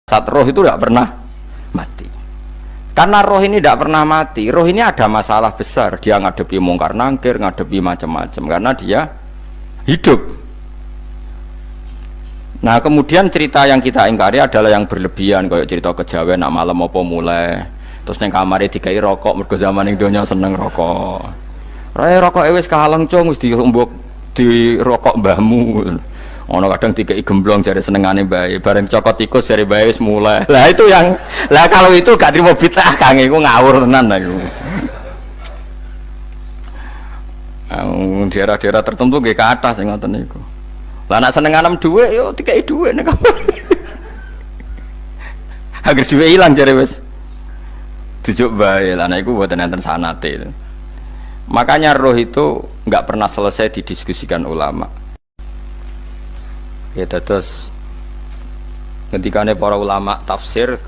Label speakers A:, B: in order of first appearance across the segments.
A: Saat roh itu tidak pernah mati. Karena roh ini tidak pernah mati, roh ini ada masalah besar. Dia ngadepi mungkar nangkir, ngadepi macam-macam karena dia hidup. Nah kemudian cerita yang kita ingkari adalah yang berlebihan, kayak cerita kejawen nak malam apa mulai terus neng kamare dikai rokok, mergo zaman ning donya seneng rokok. Rokok wis kaleng cung wis diumbuk di rokok mbahmu. Ono kadang dikai gemblong jare senengane bae, bareng cokot tikus jare bae wis mulai. Lah itu yang lah kalau itu gak trimo bid'ah Kang, iku ngawur tenan iku. Daerah-daerah tertentu nggih ke atas sing ngoten niku. Lah nek senenganem dhuwit yo dikai dhuwit nek kamar. Agar dhuwit ilang jare wis dijuk bae. Lah nek iku mboten enten sanate. Makanya roh itu enggak pernah selesai didiskusikan ulama. Ya terus ngendikane para ulama tafsir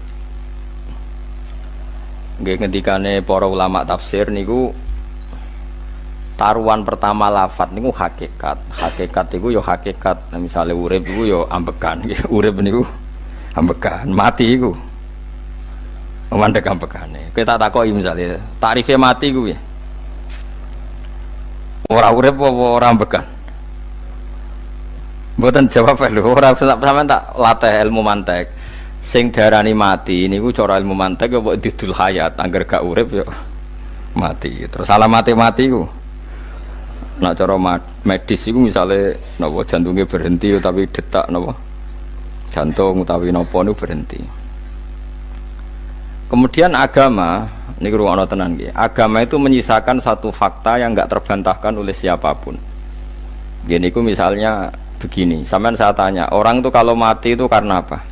A: ngendikane para ulama tafsir niku taruhan pertama lafadz niku hakikat niku ya hakikat. Nah, misalnya urip niku ya ambekan urip niku ambekan, mati iku mandek ambekane. Kita takoki misalnya tarife mati ku ya ora urip apa ora ambekan. Mboten jawab lho, ora sampean tak latih ilmu mantek. Sing diarani mati niku cara ilmu mantek ya kok didul hayat, angger gak urip ya mati. Terus alamate mati ku. Nek cara medis iku misale napa jantunge berhenti utawi detak napa jantung utawi napa niku berhenti. Kemudian agama niku ruwono tenan nggih. Agama itu menyisakan satu fakta yang enggak terbantahkan oleh siapapun. Gini ku misalnya begini, sampean saya tanya, orang itu kalau mati itu karena apa?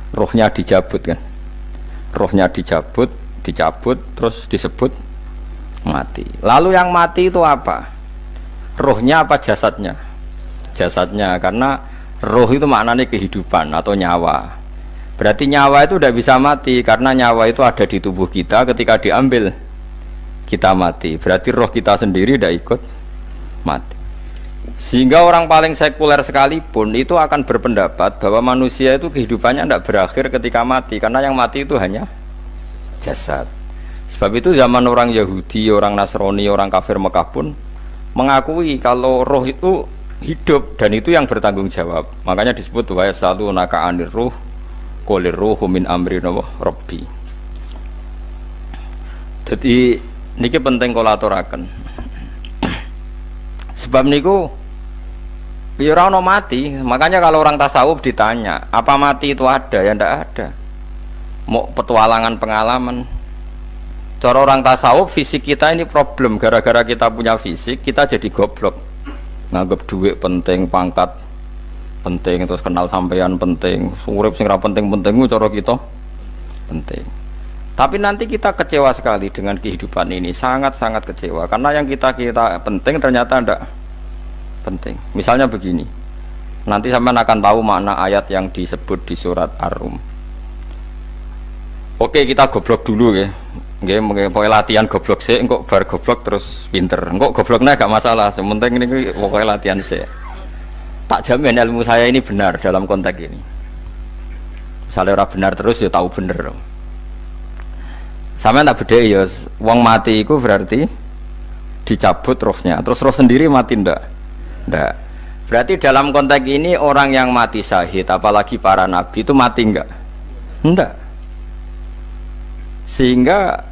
A: Rohnya dicabut kan? Rohnya dicabut, terus disebut mati. Lalu yang mati itu apa? Rohnya apa jasadnya? Jasadnya, karena roh itu maknanya kehidupan atau nyawa. Berarti nyawa itu tidak bisa mati, karena nyawa itu ada di tubuh kita, ketika diambil kita mati. Berarti roh kita sendiri tidak ikut mati. Sehingga orang paling sekuler sekalipun itu akan berpendapat bahwa manusia itu kehidupannya tidak berakhir ketika mati, karena yang mati itu hanya jasad. Sebab itu zaman orang Yahudi, orang Nasrani, orang kafir Mekah pun mengakui kalau roh itu hidup dan itu yang bertanggung jawab. Makanya disebut wa yasalunaka anir ruh qolir ruhu min amri rabbi. Jadi niki penting kula aturaken. Sebab niku ya ora ono mati. Makanya kalau orang tasawuf ditanya, apa mati itu ada? Ya ndak ada. Mau petualangan pengalaman. Cara orang tasawuf fisik kita ini problem, gara-gara kita punya fisik kita jadi goblok. Nganggep duit penting, pangkat penting, terus kenal sampean penting, urip sing ra penting-penting cara kita penting. Tapi nanti kita kecewa sekali dengan kehidupan ini, sangat-sangat kecewa karena yang kita penting ternyata ndak penting. Misalnya begini, nanti sampean akan tahu makna ayat yang disebut di surat Ar-Rum. Oke, kita goblok dulu ya. Nggih, pokoke latihan goblok sik, engko bar goblok terus pinter. Engko gobloknya gak masalah, sementing ini pokoke latihan sik. Tak jamin ilmu saya ini benar dalam konteks ini. Misalnya orang benar terus ya tahu bener. Sampeyan tak bedheki ya, wong mati iku berarti dicabut rohnya, terus roh sendiri mati ndak? Ndak. Berarti dalam konteks ini orang yang mati syahid, apalagi para nabi itu mati enggak? Ndak. Sehingga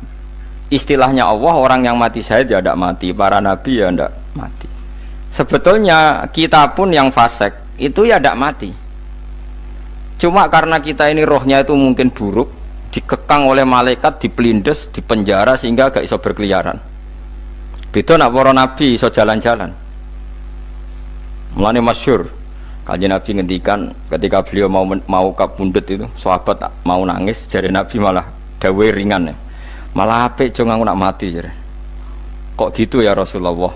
A: istilahnya Allah, orang yang mati syahid ya ndak mati, para nabi ya ndak mati. Sebetulnya kita pun yang fasik itu ya ndak mati. Cuma karena kita ini rohnya itu mungkin buruk, dikekang oleh malaikat, dipelindes, dipenjara sehingga gak iso berkeliaran. Beda nak para nabi iso jalan-jalan. Mulane masyhur Kanjeng Nabi ngendikan ketika beliau mau kabundut itu, sahabat mau nangis, jare Nabi malah dawuhe ringan. Malah apik jong aku nak mati jare. Kok gitu ya Rasulullah?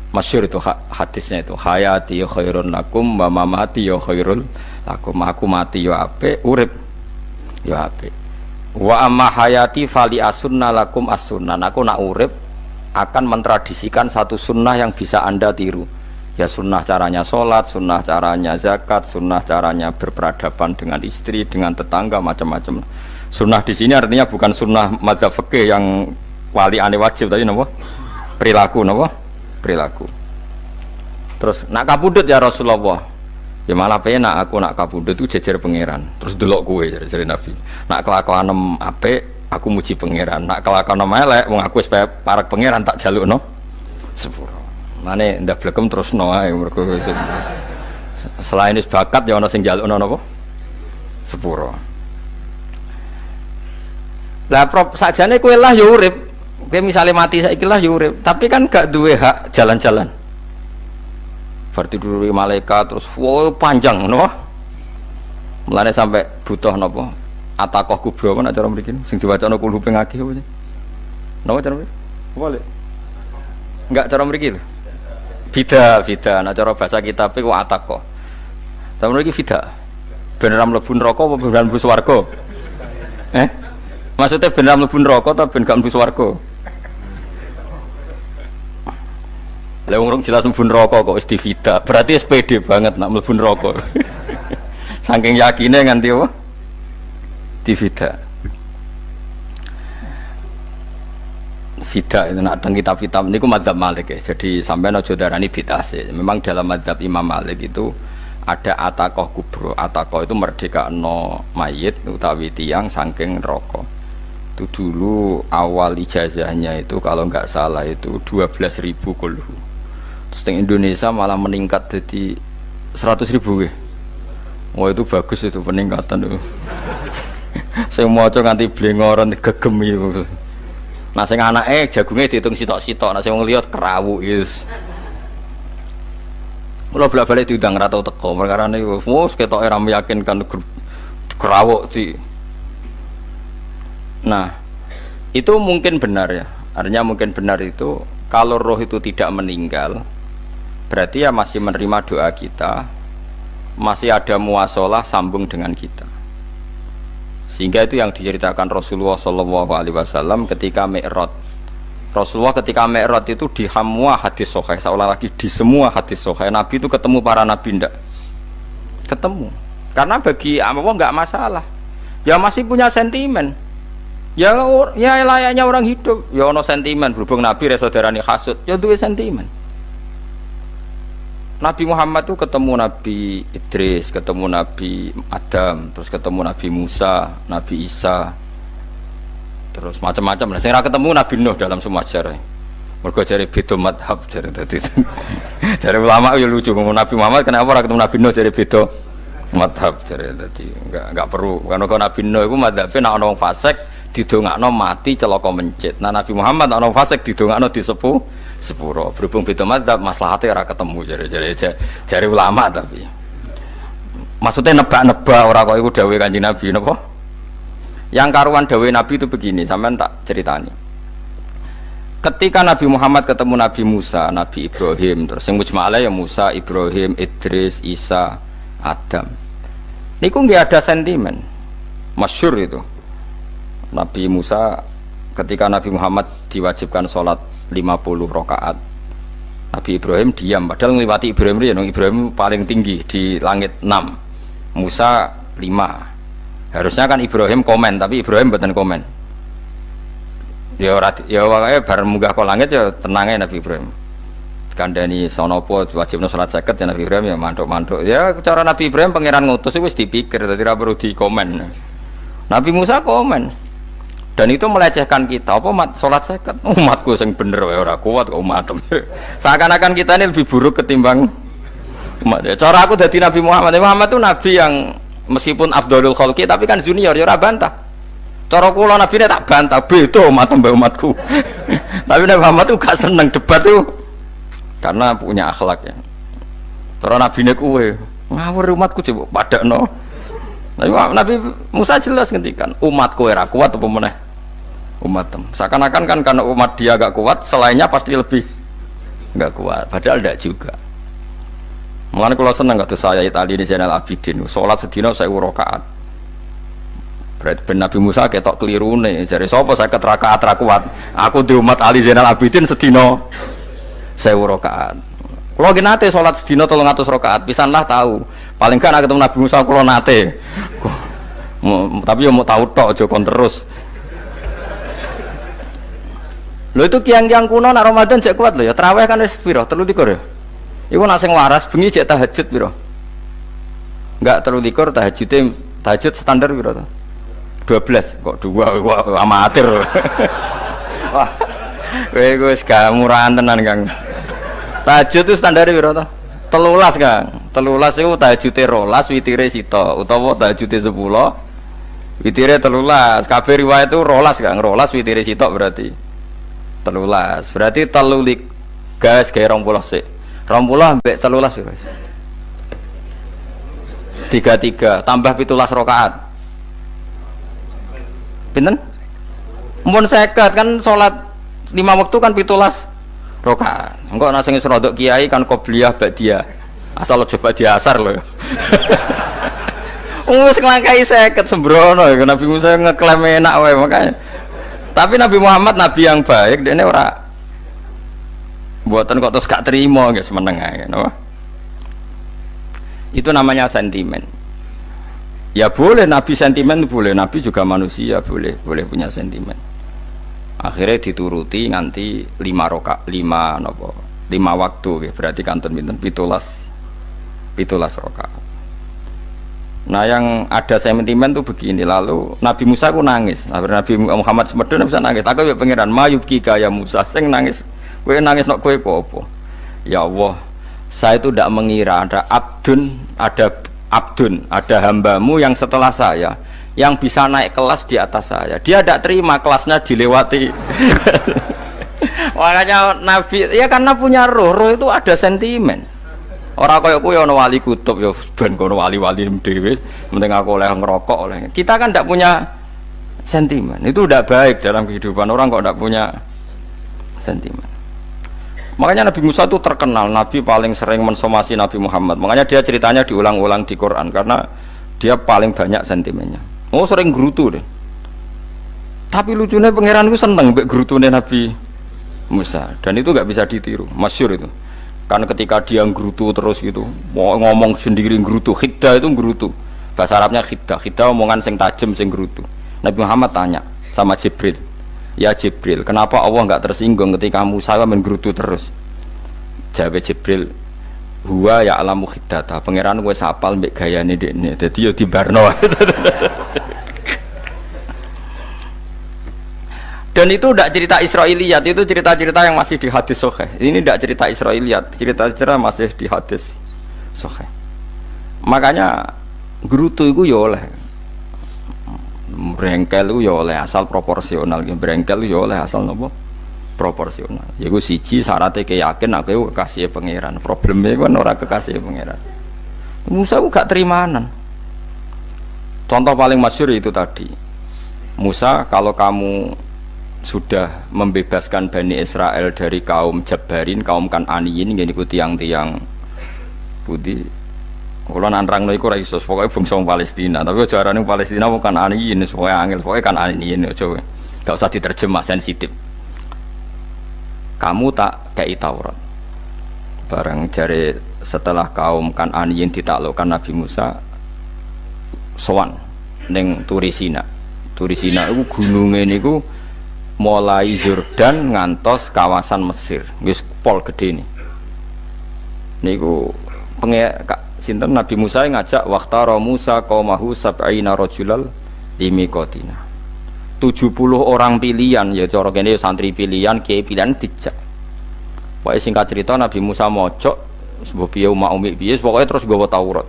A: Masyhur itu hadisnya itu, hayati khairun lakum wa mamati ya khairul lakum. Aku mati ya apik, urip ya apik. Wa amma hayati fali asunna lakum as-sunnah. Aku nak urip akan mentradisikan satu sunnah yang bisa Anda tiru, Ya sunnah caranya sholat, sunnah caranya zakat, sunnah caranya berperadaban dengan istri, dengan tetangga, macam-macam. Sunnah di sini artinya bukan sunnah madzhab fikih yang wali ane wajib tadi, napa? Perilaku, napa? Perilaku. Terus nak kabudut ya Rasulullah. Ya malah penak aku nak kabudut itu jejer pangeran. Terus delok kowe jare Nabi. Nak kelakuan apik aku muji pangeran. Nak kelakuan elek wong aku wis parek pangeran tak jalukno sepuro. Mane ndak blekem terusno ae mergo selain wis bakat ya ana sing njalukno napa? Sepuro. Lah prop sakjane kowe lah ya urip. Kowe misale mati saiki lah ya urip, tapi kan gak duwe hak jalan-jalan. Berarti dulu malaikat terus wow panjang no. Mulane sampai butuh napa? Atakoh kubro apa nak cara mriki sing diwacana kulhu ping akeh apa. Napa cara mriki? Boleh. Enggak cara mriki lho. Fida, nak cara bahasa kitab iku atakoh. Tapi mriki fida. Ben ora mlebu neraka apa ben mlebu swarga? Maksudnya ben ora mlebu neraka ta ben gak mlebu swarga? Lah wong jelas mlebu neraka kok wis divida. Berarti SPD banget nak mlebu neraka. Saking yakine nganti apa? Divida. Fida itu nak teng kitab-kitab niku madzhab Malik ya. Jadi sampean aja darani bid'ah sih. Memang dalam madzhab Imam Malik itu ada atakoh kubro. Atakoh itu merdekakno mayit utawi tiyang saking neraka. Itu dulu awal ijazahnya itu kalau enggak salah itu 12.000 kulhu. Terus di Indonesia malah meningkat jadi 100.000 ya. Wah itu bagus itu peningkatan itu. Saya mau coba nganti blengoran gegem itu. Nah sing anake jagungnya dihitung sitok-sitok, nah sing wong liya kerawuk yes. Mula bolak-balik diundang ra tau teko, perkara niku wis ketoke ra meyakinkan kerawuk di. Nah, itu mungkin benar ya. Artinya mungkin benar itu kalau roh itu tidak meninggal, berarti ya masih menerima doa kita, masih ada muasalah sambung dengan kita. Sehingga itu yang diceritakan Rasulullah SAW ketika Mi'raj. Rasulullah ketika Mi'raj itu di semua hadis sahih, seolah lagi di semua hadis sahih Nabi itu ketemu para nabi ndak? Ketemu. Karena bagi Allah nggak masalah. Ya masih punya sentimen. Ya layaknya orang hidup. Ya ono sentimen berhubung Nabi saudarane hasud, ya duwe sentimen. Nabi Muhammad itu ketemu Nabi Idris, ketemu Nabi Adam, terus ketemu Nabi Musa, Nabi Isa, terus macam-macam. Nah, saya ketemu Nabi Nuh dalam semua sejarah. Mergo jare beda madhab jare tadi. Jare ulama ya lucu ngomong Nabi Muhammad kenapa ora ketemu Nabi Nuh jare beda madhab jare tadi. Enggak perlu. Karena Nabi Nuh iku madhabe nek ana wong fasik didongakno mati celaka mencit. Nah Nabi Muhammad ana wong fasik didongakno disepuh sepuro. Berhubung beda madzhab maslahatnya ora ketemu jare ulama tapi maksudnya nebak-nebak ora kok iku dawuhe Kanjeng Nabi napa? Yang karuan dawuhe Nabi itu begini, sampean tak ceritani. Ketika Nabi Muhammad ketemu Nabi Musa, Nabi Ibrahim, terus sing mujma'ala ya Musa, Ibrahim, Idris, Isa, Adam. Niku nggih ada sentimen. Masyhur itu. Nabi Musa ketika Nabi Muhammad diwajibkan sholat 50 rakaat, Nabi Ibrahim diam, padahal ngliwati Ibrahim ya, Ibrahim paling tinggi di langit 6, Musa 5. Harusnya kan Ibrahim komen, tapi Ibrahim mboten komen. Ya wae bar munggah ke langit ya tenange Nabi Ibrahim. Kandhani sonopo wajibno salat 50 ya Nabi Ibrahim ya mantuk-mantuk. Ya cara Nabi Ibrahim pangeran ngutus wis dipikir dadi ora perlu dikomen. Nabi Musa komen. Dan itu melecehkan kita, apa sholat seket umatku yang bener ora kuat kok umatem. Seakan-akan kita ini lebih buruk ketimbang umat. Cara aku dari Nabi Muhammad itu nabi yang meskipun afdhalul khalqi tapi kan junior ya ora bantah. Cara kula nabi tak bantah beda umat mbak umatku. Tapi Nabi Muhammad itu gak seneng debat tuh karena punya akhlak ya. Cara nabi ne kuwe ngawur umatku coba padakno. Nabi Musa jelas ngendikan umatku ora kuat apa meneh umatem. Seakan-akan kan karena umat dia agak kuat, selainnya pasti lebih enggak kuat. Padahal tidak juga. Mulane kula seneng kados saya Itali di Zainal Abidin, salat sedina 1000 rakaat. Berarti ben Nabi Musa ketok kelirune, jare sapa 50 rakaat ra kuat. Aku di umat Ali Zainal Abidin sedina 1000 rakaat. Kalau nggih nate salat sedina 300 rakaat, pisanlah tahu. Paling kan ketemu Nabi Musa kula nate. Tapi yo mau tahu tok aja kon terus. Lho itu kiang-kiang kuno nak Ramadan cek kuat lho ya. Tarawih kan wis piro? 23 ya. Iku nak sing waras bengi cek tahajud piro? Enggak 23 tahajud standar piro to? 12 kok 2 amatir. Wah. Kowe wis gak murahan tenan Kang. Tahajud itu standar piro to? 13 Kang. 13 iku tahajude 12, witire sita utawa tahajude 10. Witire 13. Kabeh riwayat itu 12 Kang. 12 witire sita berarti 13. Berarti 3 gas gawe 20 sik. 20 ambek 13 piro? 33 tambah 17 rakaat. Pinten? Mun 50 kan salat 5 waktu kan 17 rakaat. Engko ana sing rodok kiai kan qobliyah ba'diyah. Asal coba diasar lho. Wis nglangkai 50 sembrono ya Nabi Musa ngeklaim enak wae makanya. Tapi Nabi Muhammad nabi yang baik dene ora buatan kok terus gak terima guys meneng ae no? Itu namanya sentimen. Ya boleh Nabi sentimen boleh, Nabi juga manusia boleh punya sentimen. Akhirnya dituruti nganti 5 waktu ya, berarti kanton pinten 17 rakaat. Nah yang ada sentimen tuh begini, lalu Nabi Musa ku nangis. Nabi Muhammad semedon bisa nangis. Aku ya pangeran mayubki kaya Musa sing nangis. Kowe nangis nok kowe apa? Ya Allah, saya itu tidak mengira ada hambamu yang setelah saya yang bisa naik kelas di atas saya. Dia tidak terima kelasnya dilewati. Makanya Nabi ya karena punya roh itu ada sentimen. Orang kaya kowe ana wali kutub ya ben kono wali-wali dhewe, penting aku oleh ngerokok oleh. Kita kan tidak punya sentimen. Itu tidak baik dalam kehidupan orang kok tidak punya sentimen. Makanya Nabi Musa itu terkenal Nabi paling sering mensomasi Nabi Muhammad. Makanya dia ceritanya diulang-ulang di Quran karena dia paling banyak sentimennya. Oh sering gerutu deh. Tapi lucunya pangeran itu seneng mbek gerutune Nabi Musa dan itu nggak bisa ditiru, masyhur itu. Karena ketika dia nggerutu terus gitu, mau ngomong sendiri nggerutu, khiddah itu nggerutu. Bahasa Arabnya khiddah omongan sing tajem sing nggerutu. Nabi Muhammad tanya sama Jibril, ya Jibril, kenapa Allah nggak tersinggung ketika Musa menggerutu terus? Jawab Jibril, huwa ya alamu khiddata, pangeran gue sapal mbek gayane dekne, jadi yo dibarno. Dan itu tidak cerita Israiliyat, itu cerita-cerita yang masih di hadis sahih. Ini tidak cerita Israiliyat, cerita-cerita masih di hadis sahih. Makanya gerutu itu ya oleh, brengkel itu ya oleh asal proporsional, brengkel itu ya oleh asal nopo proporsional. Ya gue siji syaratnya keyakin aku kekasih pangeran. Problemnya kan orang kekasih pangeran. Musa itu gak terimanan. Contoh paling masyhur itu tadi. Musa, kalau kamu sudah membebaskan Bani Israel dari kaum Jabbarin, kaum Kan'aniyin, ini ku tiang-tiang putih. Kalau nanrang iku ora iso, pokoknya bangsa Palestina. Tapi ajaran Palestina bukan Kan'aniyin, pokoknya angel, pokoknya Kan'aniyin aja. Gak usah diterjemah sensitif. Kamu tak kei Taurat. Barang jare setelah kaum Kan'aniyin ditaklukkan Nabi Musa, sowan ning Turisina. Turisina itu gunungnya niku mulai Yordan ngantos kawasan Mesir, wis pol gede nih. Niku sinten Nabi Musa ngajak waqtara Musa qaumahu sab'ina rajulal limiqatina. 70 orang pilihan ya cara kene santri pilihan, kiai pilihan dijak. Pokoke singkat cerita Nabi Musa mojok sebab piye umat umi piye pokoke terus nggawa Taurat.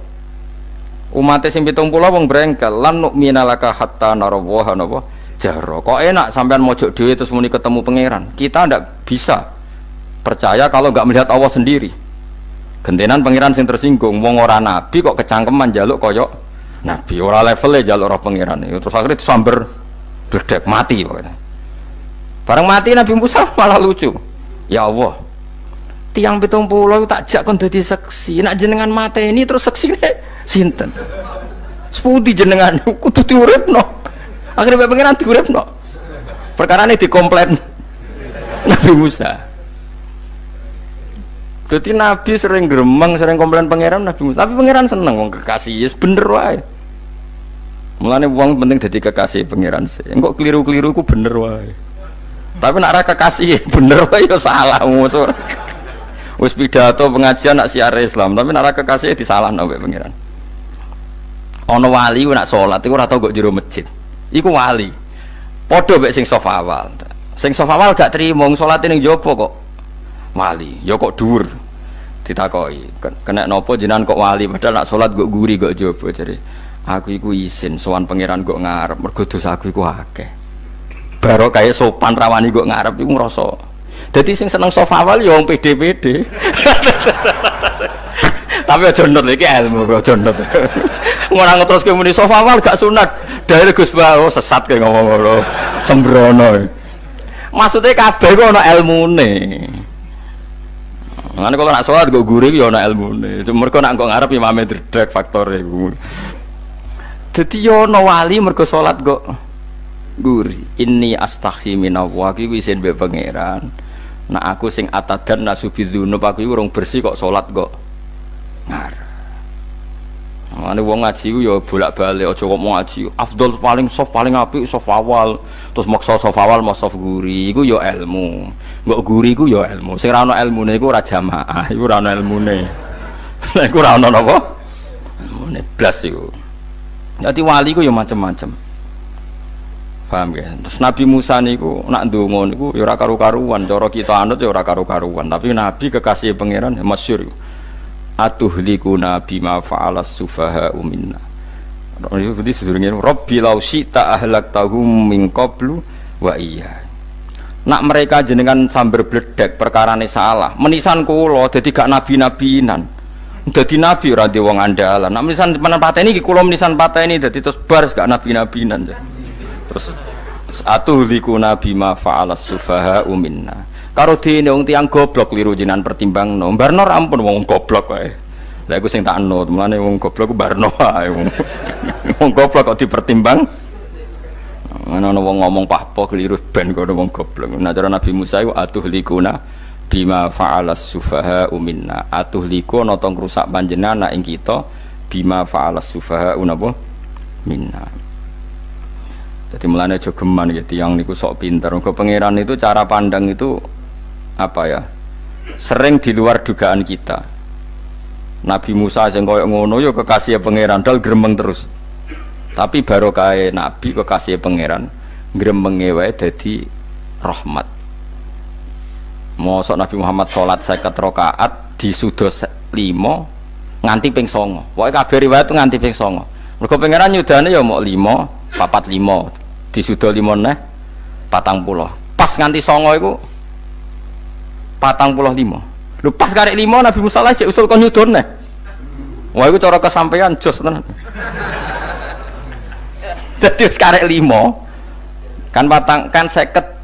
A: Umate sing 70 wong brengkel lan nu'mina laka hatta narawaha napa jaro. Kok enak sampean mojok dhewe terus muni ketemu pangeran. Kita ndak bisa percaya kalau nggak melihat Allah sendiri. Gentenan pangeran sing tersinggung, wong ora nabi kok kecangkeman njaluk koyok nabi, ora levele njaluk roh pangeran. Terus akhirnya disamber bledek mati pokoknya. Bareng mati Nabi Musa malah lucu. Ya Allah, tiang 70 tak jak kon dadi seksi. Nek jenengan mateni terus seksine sinten? Sepundi jenengan kudu diuripno. Akhirnya pengiran diuripno. Perkara ini dikomplain Nabi Musa. Jadi Nabi sering gremeng, sering komplain pangeran Nabi Musa. Tapi pangeran seneng wong kekasih, yes, bener wae. Mulane wong penting dadi kekasih pangeran sih. Engko keliru-keliru ku bener wae. Tapi nak ra kekasih bener wae ya salah musuh. Wis pidato pengajian nak siar Islam, tapi nak ra kekasih disalahno mbek pangeran. Ana wali ku nak salat iku ora tau kok jero masjid. Iku wali. Padha mbek sing saf awal. Sing saf awal gak trimo salate ning jaba kok. Wali, ya kok dhuwur. Ditakoki, kena napa jenengan kok wali padahal nak salat kok guri kok jaba jare. Aku iku isin sowan pangeran kok ngarep mergo dosa aku iku akeh. Baro kaya sopan rawani kok ngarep iku ngrasa. Dadi sing seneng sofa awal ya wong pede-pede. Tapi aja nut iki ilmu aja nut. Ora ngeteruske muni sofa awal gak sunat. Dari Gus Bawo sesat kaya ngomong ngono. Sembrono. Maksudnya kabeh kok ana ilmune. Ngene kalau nak sholat gue gurih ya ana ilmune. Mergo nak kok ngarep imame dredeg faktore iku. Dadi yo ana wali mergo sholat kok gurih. Inni astaghfi minallah iki isin mbek pangeran. Nak aku sing atadan nasubidzunub aku iki urung bersih kok sholat kok ngarep. Ngene wong ngaji ku ya bolak-balik aja kok mau ngaji. Afdol paling soft paling apik soft awal. Terus maksa soft awal mau soft guri iku ya ilmu. Mbok guri ku ya ilmu. Sing ora ana ilmune iku ora jamaah, iku ora ana ilmune. Lah iku ora ana napa? Ilmune blas iku. Dadi wali ku ya macam-macam. Paham ya? Terus Nabi Musa niku nak ndonga niku ya ora karu-karuan, cara kita anut ya ora karu-karuan, tapi Nabi kekasih pangeran ya masyhur iku. Atuhlikuna bima fa'alas sufaha minna. Jadi sedurunge Rabbi law syi'ta ahlaktahum min qablu wa iya. Nak mereka jenengan sambar bledek perkarane salah, menisan kula dadi gak nabi-nabinan. Dadi nabi ora di wong andalan. Nak menisan pateni iki kula menisan pateni dadi terus bar gak nabi-nabinan. Terus atuhlikuna bima fa'alas sufaha minna. Karo dene wong tiyang goblok kliru jenengan pertimbangno. Barno ampun wong goblok wae. Lah iku sing tak anut, mulane wong goblok ku barno wae. Wong goblok kok dipertimbang. Ana wong ngomong pahpo kliru ben kono wong goblok. Nah cara Nabi Musa iku atuhlikuna bima fa'alas sufaha minna. Atuhliku ana tong rusak panjenengan ing kita bima fa'alas sufaha napa minna. Jadi mulane aja geman gitu yang niku sok pinter. Mergo pangeran itu cara pandang itu apa ya? Sering di luar dugaan kita. Nabi Musa sing koyo ngono ya kekasih pangeran dal gremeng terus. Tapi barokah Nabi kekasih pangeran gremenge wae dadi rahmat. Mosok Nabi Muhammad salat 50 rakaat disudos 5 nganti ping 9. Pokoke kabeh riwayat nganti ping 9. Mergo pangeran nyudane ya mok 5, 45 disudo 5 neh 40. Pas nganti 9 iku 45. Lho pas karek 5 Nabi Musa lagi usul kon nyudon neh. Wah iku cara kesampaian jos tenan. Dadi wis karek 5 kan patang kan 50.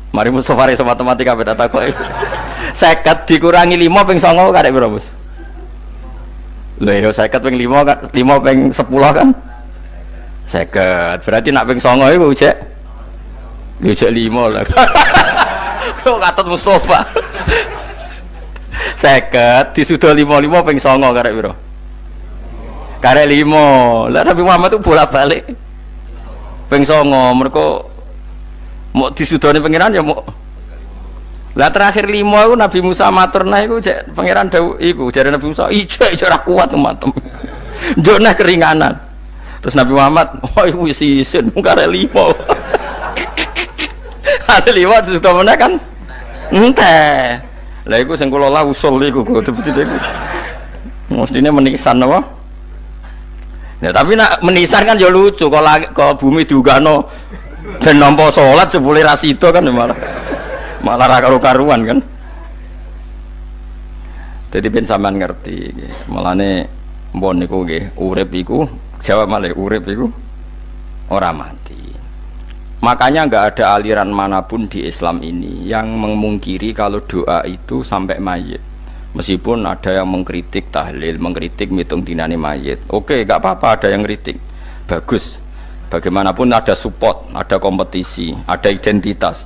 A: Mari Mustofa reso matematika beta takoki. 50 dikurangi 5 ping 9 karek piro, Bos? Lho ya 50 ping 5 kan 5 ping 10 kan 50. Berarti nak ping 9 iku jek 5 lah. Kok katut Mustofa. 50 disudo 55 ping 9 karek piro? Karek 5. Lah Nabi Muhammad itu bolak-balik ping 9 mergo mau disudone pangeran ya mau. Lah terakhir 5 iku Nabi Musa matur nah iku jek pangeran dawuh iku jare Nabi Musa ijo ora kuat matem. Njuk nah keringanan. Terus Nabi Muhammad oh iku wis isin karek 5. Ada 5 disudo meneh kan enteh. Lah iku sing kula lah usul iku betul-betul iku. Mestine menisan apa? Ya tapi nak menisan kan ya lucu kalau bumi diugano ben nampa salat jebule ra sida kan malah ra karo-karuan kan. Jadi ben sampean ngerti nggih. Mulane mbon niku nggih urip iku jawab malih urip iku ora mati. Makanya enggak ada aliran manapun di Islam ini yang memungkiri kalau doa itu sampai mayit. Meskipun ada yang mengkritik tahlil, mengkritik mitung dinane mayit. Oke, enggak apa-apa ada yang kritik. Bagus. Bagaimanapun ada support, ada kompetisi, ada identitas.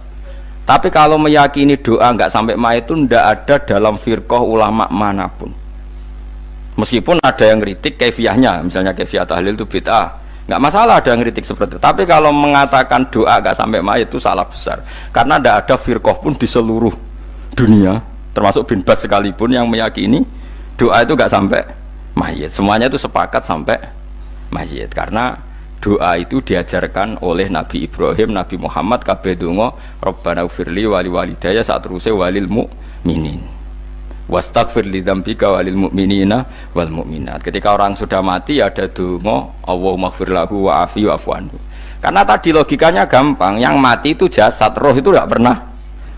A: Tapi kalau meyakini doa nggak sampai mayit itu ndak ada dalam firqah ulama manapun. Meskipun ada yang kritik kefiahnya, misalnya kefiah tahlil itu bid'ah, nggak masalah ada yang kritik seperti itu. Tapi kalau mengatakan doa nggak sampai mayit itu salah besar, karena ndak ada firqah pun di seluruh dunia, termasuk bin Bas sekalipun yang meyakini doa itu nggak sampai mayit. Semuanya itu sepakat sampai mayit, karena doa itu diajarkan oleh Nabi Ibrahim, Nabi Muhammad, kabeh donga Rabbana ufirli wali walidayya saat teruse walil mu'minin wastaghfir li dzambika walil mu'minina wal mu'minat. Ketika orang sudah mati ada donga Allahumma ighfir lahu wa afi wa'fu anhu. Karena tadi logikanya gampang, yang mati itu jasad, roh itu tidak pernah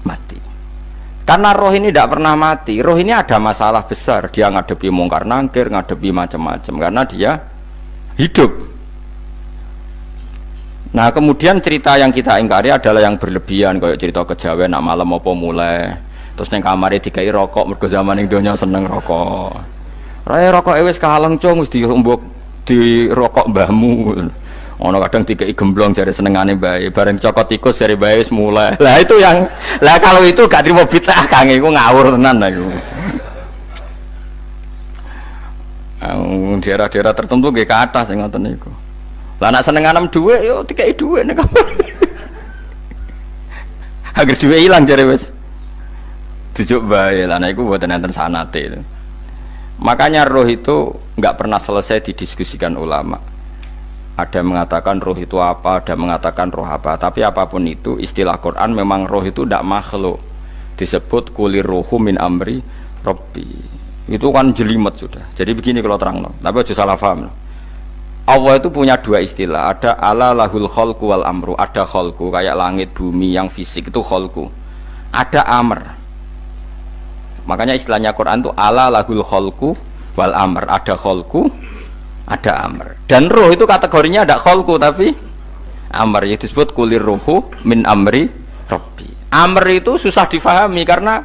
A: mati. Karena roh ini tidak pernah mati, roh ini ada masalah besar, dia ngadepi mungkar nangkir, ngadepi macam-macam karena dia hidup. Nah kemudian cerita yang kita ingkari adalah yang berlebihan, kayak cerita kejawen nak malam apa mulai terus neng kamarnya dikai rokok, mergo zaman ning donya seneng rokok. Raya rokok wis kaleng cung, wis diumbuk di rokok mbahmu. Ono kadang dikai gemblong jare senengane bae, bareng cokot tikus jare bae wis mulai. Lah itu yang lah kalau itu gak trimo bid'ah Kang, iku ngawur tenan lah iku. Daerah-daerah tertentu nggih ke atas sing ngoten niku. Lah nak senenganem dhuwit yo dikai dhuwit nek kamar. Agar dhuwit ilang jare wis dijuk bae. Lah nek iku mboten enten sanate. Makanya roh itu enggak pernah selesai didiskusikan ulama. Ada yang mengatakan roh itu apa, ada yang mengatakan roh apa. Tapi apapun itu istilah Quran memang roh itu tidak makhluk. Disebut kulir ruhu min amri rabbi. Itu kan jelimet sudah. Jadi begini kalau terang, tapi aja salah paham. Allah itu punya dua istilah, ada ala lahul khalqu wal amru, ada khalqu kayak langit bumi yang fisik itu khalqu, ada amr. Makanya istilahnya Quran itu ala lahul khalqu wal amr, ada khalqu, ada amr. Dan roh itu kategorinya ada khalqu tapi amr, itu disebut kulir ruhu min amri rabbi. Amr itu susah difahami karena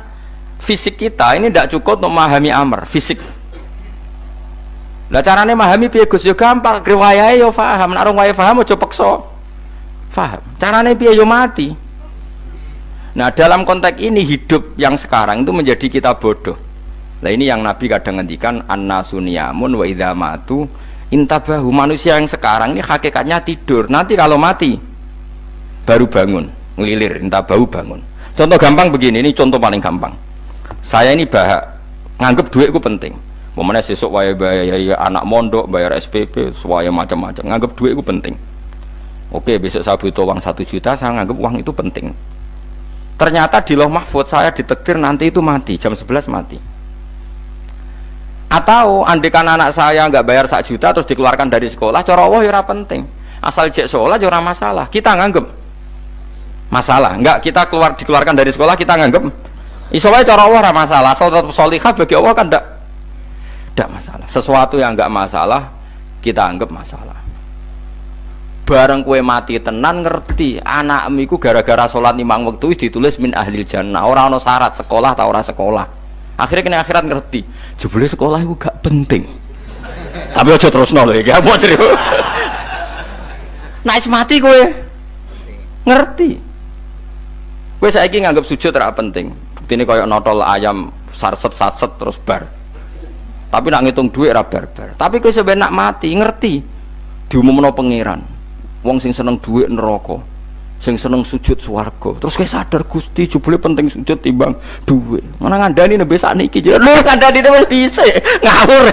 A: fisik kita ini tidak cukup untuk memahami amr, fisik. Lah carane memahami piye Gus yo gampang, riwayahe yo paham, nek ora paham aja peksa. Paham. Carane piye yo mati. Nah, dalam konteks ini hidup yang sekarang itu menjadi kita bodoh. Nah, ini yang Nabi kadang ngendikan annasuniyamun wa idza matu intabahu. Manusia yang sekarang ini hakikatnya tidur. Nanti kalau mati baru bangun, ngelilir, intabahu bangun. Contoh gampang begini, ini contoh paling gampang. Saya ini nganggep duit itu penting. Momennya sesuk wae bayar anak mondok, bayar SPP, semuanya macam-macam. Nganggep duit itu penting. Oke, besok saya butuh uang 1 juta, saya nganggep uang itu penting. Ternyata di Lauh Mahfudz saya ditakdir nanti itu mati, jam 11 mati. Atau andekan anak saya nggak bayar 1 juta terus dikeluarkan dari sekolah, cara Allah ya ora penting. Asal jek sholat ya ora masalah. Kita nganggep masalah. Enggak, kita dikeluarkan dari sekolah kita nganggep iso wae cara Allah ora masalah. Asal tetap sholihah bagi Allah kan tidak masalah. Sesuatu yang enggak masalah kita anggap masalah. Bareng kue mati tenan ngerti anakmu iku gara-gara sholat 5 waktu ditulis min ahlil jannah. Ora ana syarat sekolah ta ora sekolah. Akhirnya kena akhirat ngerti jebule sekolah itu gak penting. Tapi aja terusno lho iki apa cerita. Nek mati kue ngerti. Kue saiki nganggap sujud ora penting. Buktine koyo notol ayam sarset-sarset terus bar. Tapi nak ngitung duit ra bar-bar. Tapi kowe sampe nak mati ngerti diumumno pangeran. Wong sing seneng duit neraka, sing seneng sujud swarga. Terus kowe sadar Gusti jebule penting sujud timbang duit. Mana ngandani nembe sakniki lho kandhani wis dhisik ngawur.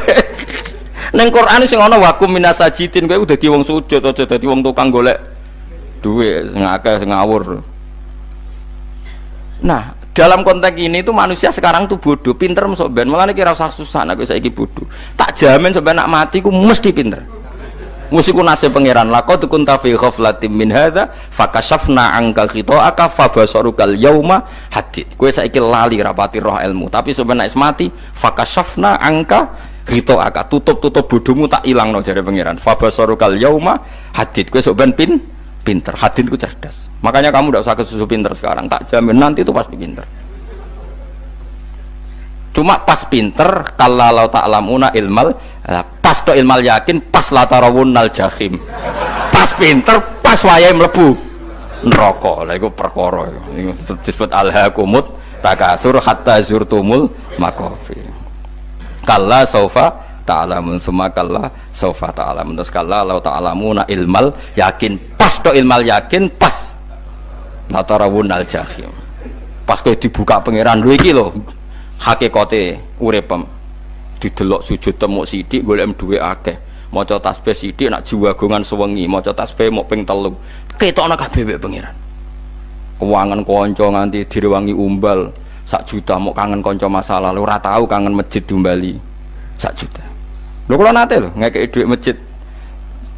A: Ning Quran sing ana wakum minasajidin kowe udah dadi wong sujud aja dadi wong tukang golek duit ngakeh ngawur. Nah, dalam konteks ini tuh manusia sekarang tuh bodoh, pinter masuk ben. Malah kira usah susah nek saiki bodoh. Tak jamin sampai nak mati ku mesti pinter. Musiku nasib pangeran laqad kunta fi ghaflatin min hadza fakashafna anka khita'aka fabasarukal yauma hadid. Kowe saiki lali rapati roh ilmu, tapi sampai nek mati fakashafna anka khita'aka, tutup bodohmu tak ilangno jare pangeran. Fabasarukal yauma hadid. Kowe sok ben pinter, hadid ku cerdas. Makanya kamu tidak usah kesusu pinter sekarang, tak jamin nanti itu pasti pinter. Cuma pas pinter kalau ta'lamuna ilmal, pas to ilmal yakin, pas la tarawunnal jahim. Pas pinter, pas wayahe mlebu neraka. Lha iku perkara iku disebut alhaakumut takatsur hatta zurtumul maqabir. Kalla saufa ta'lamun summa kalla saufa ta'lamun. Terus kalla la ta'lamuna ilmal yakin. Pas to ilmal yakin pas. Natarawunal jahim. Pas kowe dibuka pangeran lho iki lho hakikate uripem. Didelok sujud temuk sithik golek duwe akeh. Maca tasbih sithik nak jiwagongan sewengi, maca tasbih mok ping 3. Ketokno kabeh mek pangeran. Kewangan kanca nganti direwangi umbal 1 juta mok kangen kanca masa lalu ora tau kangen masjid diumbali 1 juta. Lho kula nate lho ngekeki dhuwit masjid.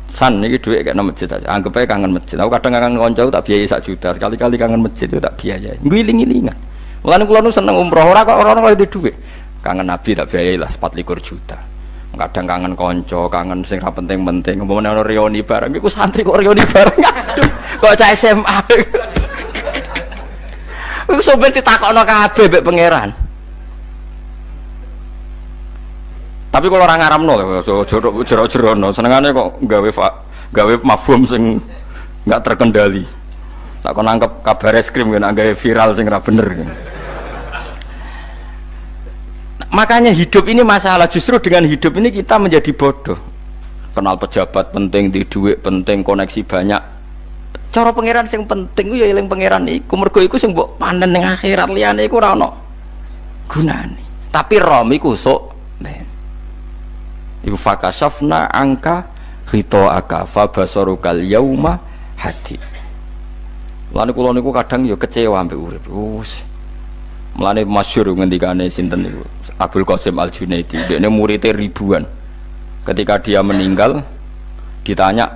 A: San iki dhuwit kek nang masjid aja. Anggap ae kangen masjid. Aku kadang kangen kanca tak biayai 1 juta, sekali-kali kangen masjid itu tak biayai. Ngiling-ngilingan. Mulane kula nu seneng umroh ora kok ora kok dhuwit. Kangen Nabi tak biayai lah 24 juta. Kadang kangen kanca, kangen sing ra penting-penting. Umpamane ana reuni bareng iku santri kok reuni bareng. Aduh, kok cah SMA. Iku sampe ditakokno kabeh mek pangeran. Tapi kalau orang ngaramno jero-jerono senengane kok gawe mafhum sing enggak terkendali. Tak kon nangkep kabar eskrim nek gawe viral sing ra bener. Makanya hidup ini masalah, justru dengan hidup ini kita menjadi bodoh. Kenal pejabat penting, di duit penting, koneksi banyak. Cara pangeran sing penting ya eling pangeran iku, mergo iku sing mbok panen ning akhirat, liyane iku ora ono gunane. Tapi rom iku sok ben. Iku fakasafna angka ghita'aka fa basarukal yauma hadid. Lan kula niku kadang ya kecewa mbek urip. Mulane masyhur ngendikane sinten niku Abdul Qasim Al-Junaidi, dekne muridé ribuan. Ketika dia meninggal ditanya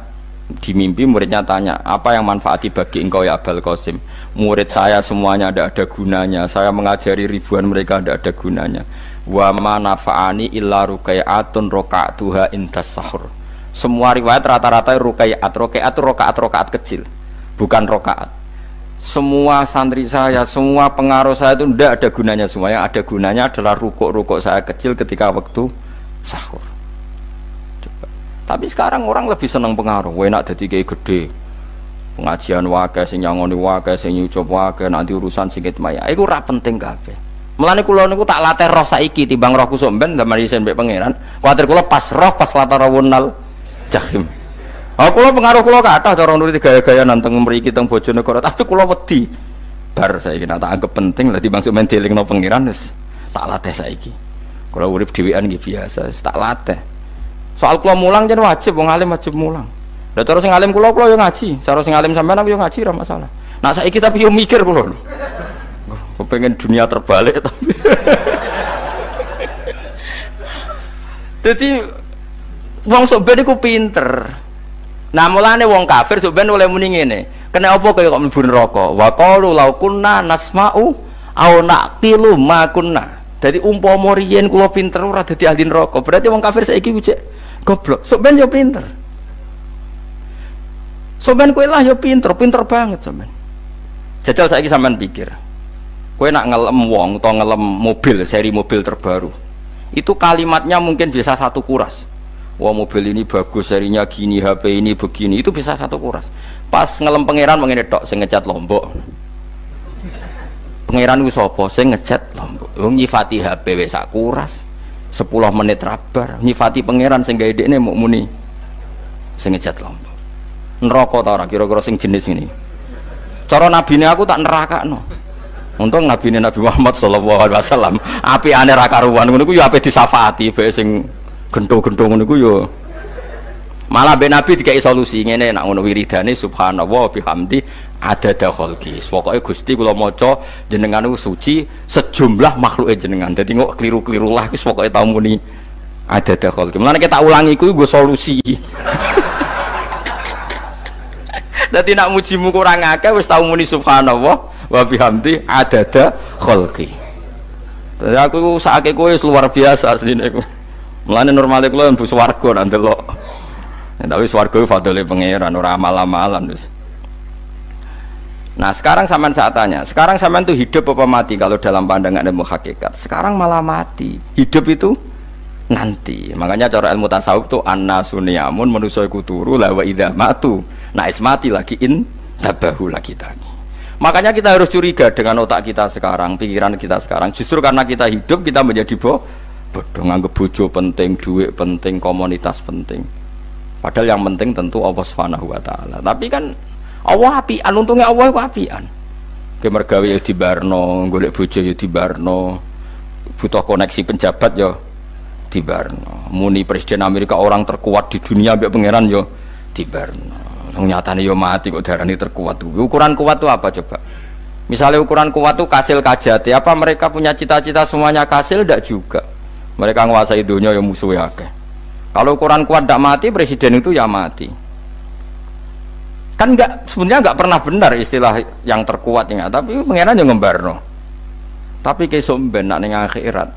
A: di mimpi, muridnya tanya, apa yang manfaati bagi engkau ya Abdul Qasim? Murid saya semuanya tidak ada gunanya, saya mengajari ribuan mereka tidak ada gunanya. Wa ma nafa'ani illa ruqai'atun roka'tuha indas sahur. Semua riwayat rata-rata ruqai'at itu rokaat kecil, bukan rokaat. Semua santri saya, semua pengaruh saya itu tidak ada gunanya semua. Yang ada gunanya adalah rukuk-rukuk saya kecil ketika waktu sahur. Coba. Tapi sekarang orang lebih senang pengaruh. Enak jadi kayak gede. Pengajian wakai, sing nyangoni wakai, sing nyucup wakai, nanti urusan sikit maya. Itu ora penting kabeh. Mulane kula niku tak latih roh saiki timbang roh kusuk ben zaman isen mbek pangeran. Kuwatir kula pas roh pas latarawunal jahim. Kula pengaruh kula kathah cara nuruti gaya-gaya nanteng mriki teng Bojonegoro, tapi kula wedi. Bar saiki tak anggap penting lah timbang men delingno pangeran wis tak latih saiki. Kula urip dhewean nggih biasa, tak latih. Soal kula mulang jen wajib, wong alim wajib mulang. Lah cara sing alim kula yo ngaji, cara sing alim sampean aku yo ngaji ora masalah. Nah saiki tapi yo mikir kula. Kepengen dunia terbalik tapi. Jadi wong sok ben iku pinter. Nah mulane wong kafir sok ben oleh muni ngene. Kena apa kaya kok mlebu neraka? Wa qalu law kunna nasma'u aw naqilu ma kunna. Dadi umpama riyen kula pinter ora dadi ahli neraka. Berarti wong kafir saiki ku cek goblok. Sok ben yo pinter. Sok ben kowe lah yo pinter banget sok ben. Jajal saiki sampean pikir. Kowe nak ngelem wong utawa ngelem mobil, seri mobil terbaru. Itu kalimatnya mungkin bisa 1 kuras. Wah mobil ini bagus, serinya gini, HP ini begini, itu bisa 1 kuras. Pas ngelem pangeran mengene tok sing ngecat Lombok. Pangeran ku sapa sing ngecat Lombok? Wong nyifati HP wis sak kuras. 10 menit rabar, nyifati pangeran sing gawe dekne muk muni sing ngecat Lombok. Neraka ta ora kira-kira sing jenis ini. Cara nabine aku tak nerakakno. Untung nabine Nabi Muhammad sallallahu alaihi wasallam apikane ra karuan ngono ku ya ape disafaati bae sing gento-gento ngono ku yo malah ben Nabi dikai solusi ngene nek ngono wiridane subhanallah bihamdi adada khalqi. Pokoke Gusti kula maca jenengan niku suci sejumlah makhluke jenengan. Dadi kok kliru-kliru lah wis pokoke tau muni adada khalqi. Mulane kita ulangi kuwi nggo solusi. Dadi nak mujimu kurang akeh wis tau muni subhanallah wa bihamdi adada khalqi. Dadi aku sakake kowe luar biasa asline ku. Mulane normale kula mlebu swarga nak ndelok. Tapi swarga ku fadhole pangeran ora amal-amalan wis. Nah, sekarang sampean saat tanya, sekarang sampean tuh hidup apa mati kalau dalam pandangan ilmu hakikat? Sekarang malah mati. Hidup itu nanti. Makanya cara ilmu tasawuf tuh annasu niyamun manusa iku turu la wa idza matu. Nah, is mati lagi tabahulah kita. Makanya kita harus curiga dengan otak kita sekarang, pikiran kita sekarang. Justru karena kita hidup kita menjadi bodoh, nganggep bojo penting, duit penting, komunitas penting. Padahal yang penting tentu Allah Subhanahu wa taala. Tapi kan Allah apian, untungnya Allah itu apian. Ke mergawe ya dibarno, golek bojo ya dibarno. Butuh koneksi penjabat ya dibarno. Muni presiden Amerika orang terkuat di dunia mbek pangeran ya dibarno. Nyatanya yo mati kok darani terkuat. Ukuran kuat itu apa coba? Misalnya ukuran kuat itu kasil kajati. Apa mereka punya cita-cita semuanya kasil? Tidak juga. Mereka menguasai dunia yang musuhnya akeh. Kalau ukuran kuat tidak mati, presiden itu ya mati. Kan enggak, sebenarnya enggak pernah benar istilah yang terkuat ya. Tapi pengenan yang ngembarno. Tapi kesomben nak ning akhirat.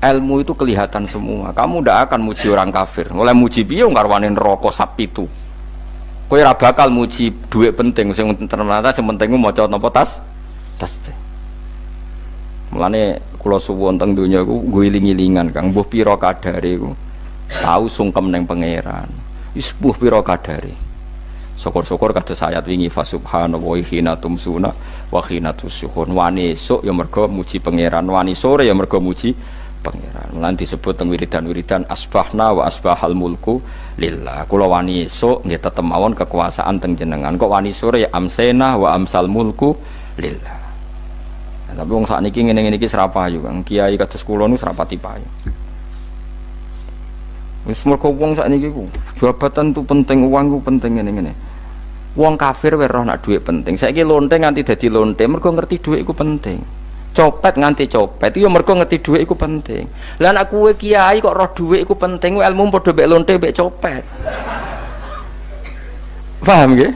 A: Ilmu itu kelihatan semua. Kamu tidak akan muji orang kafir. Oleh muji piye ngarwani neraka sapi itu. Kowe ora bakal muji duit penting sing ternyata sing penting maca napa tasbih. Mulane kula suwun teng donya iku ngiling-ilingan Kang mbuh pira kadare iku tau sungkem ning pangeran. Wis mbuh pira kadare. Syukur-syukur kados ayat wingi fa subhanallahi hina tumsuna wa hina tusyuhun. Wani esuk ya mergo muji pangeran, wani sore ya mergo muji pangeran. Lan disebut teng wiridan-wiridan asbahna wa asbahal mulku lillah. Kula wani esuk nggih tetep mawon kekuasaan teng jenengan. Kok wani sore amsena wa amsal mulku lillah. Nah, tapi wong sakniki ngene-ngene iki serapayu Kang. Kiai kados kula nu serapati payu. Wis mergo wong sakniki ku jabatan tu penting, uang ku penting ngene-ngene. Wong kafir wae roh nak dhuwit penting. Saiki lonte nganti dadi lonte mergo ngerti dhuwit iku penting. Copet nganti copet itu ya mergo ngerti dhuwit iku penting. Lah nek kowe kiai kok roh dhuwit iku penting, ilmu padha mek lonte mek copet. Paham nggih?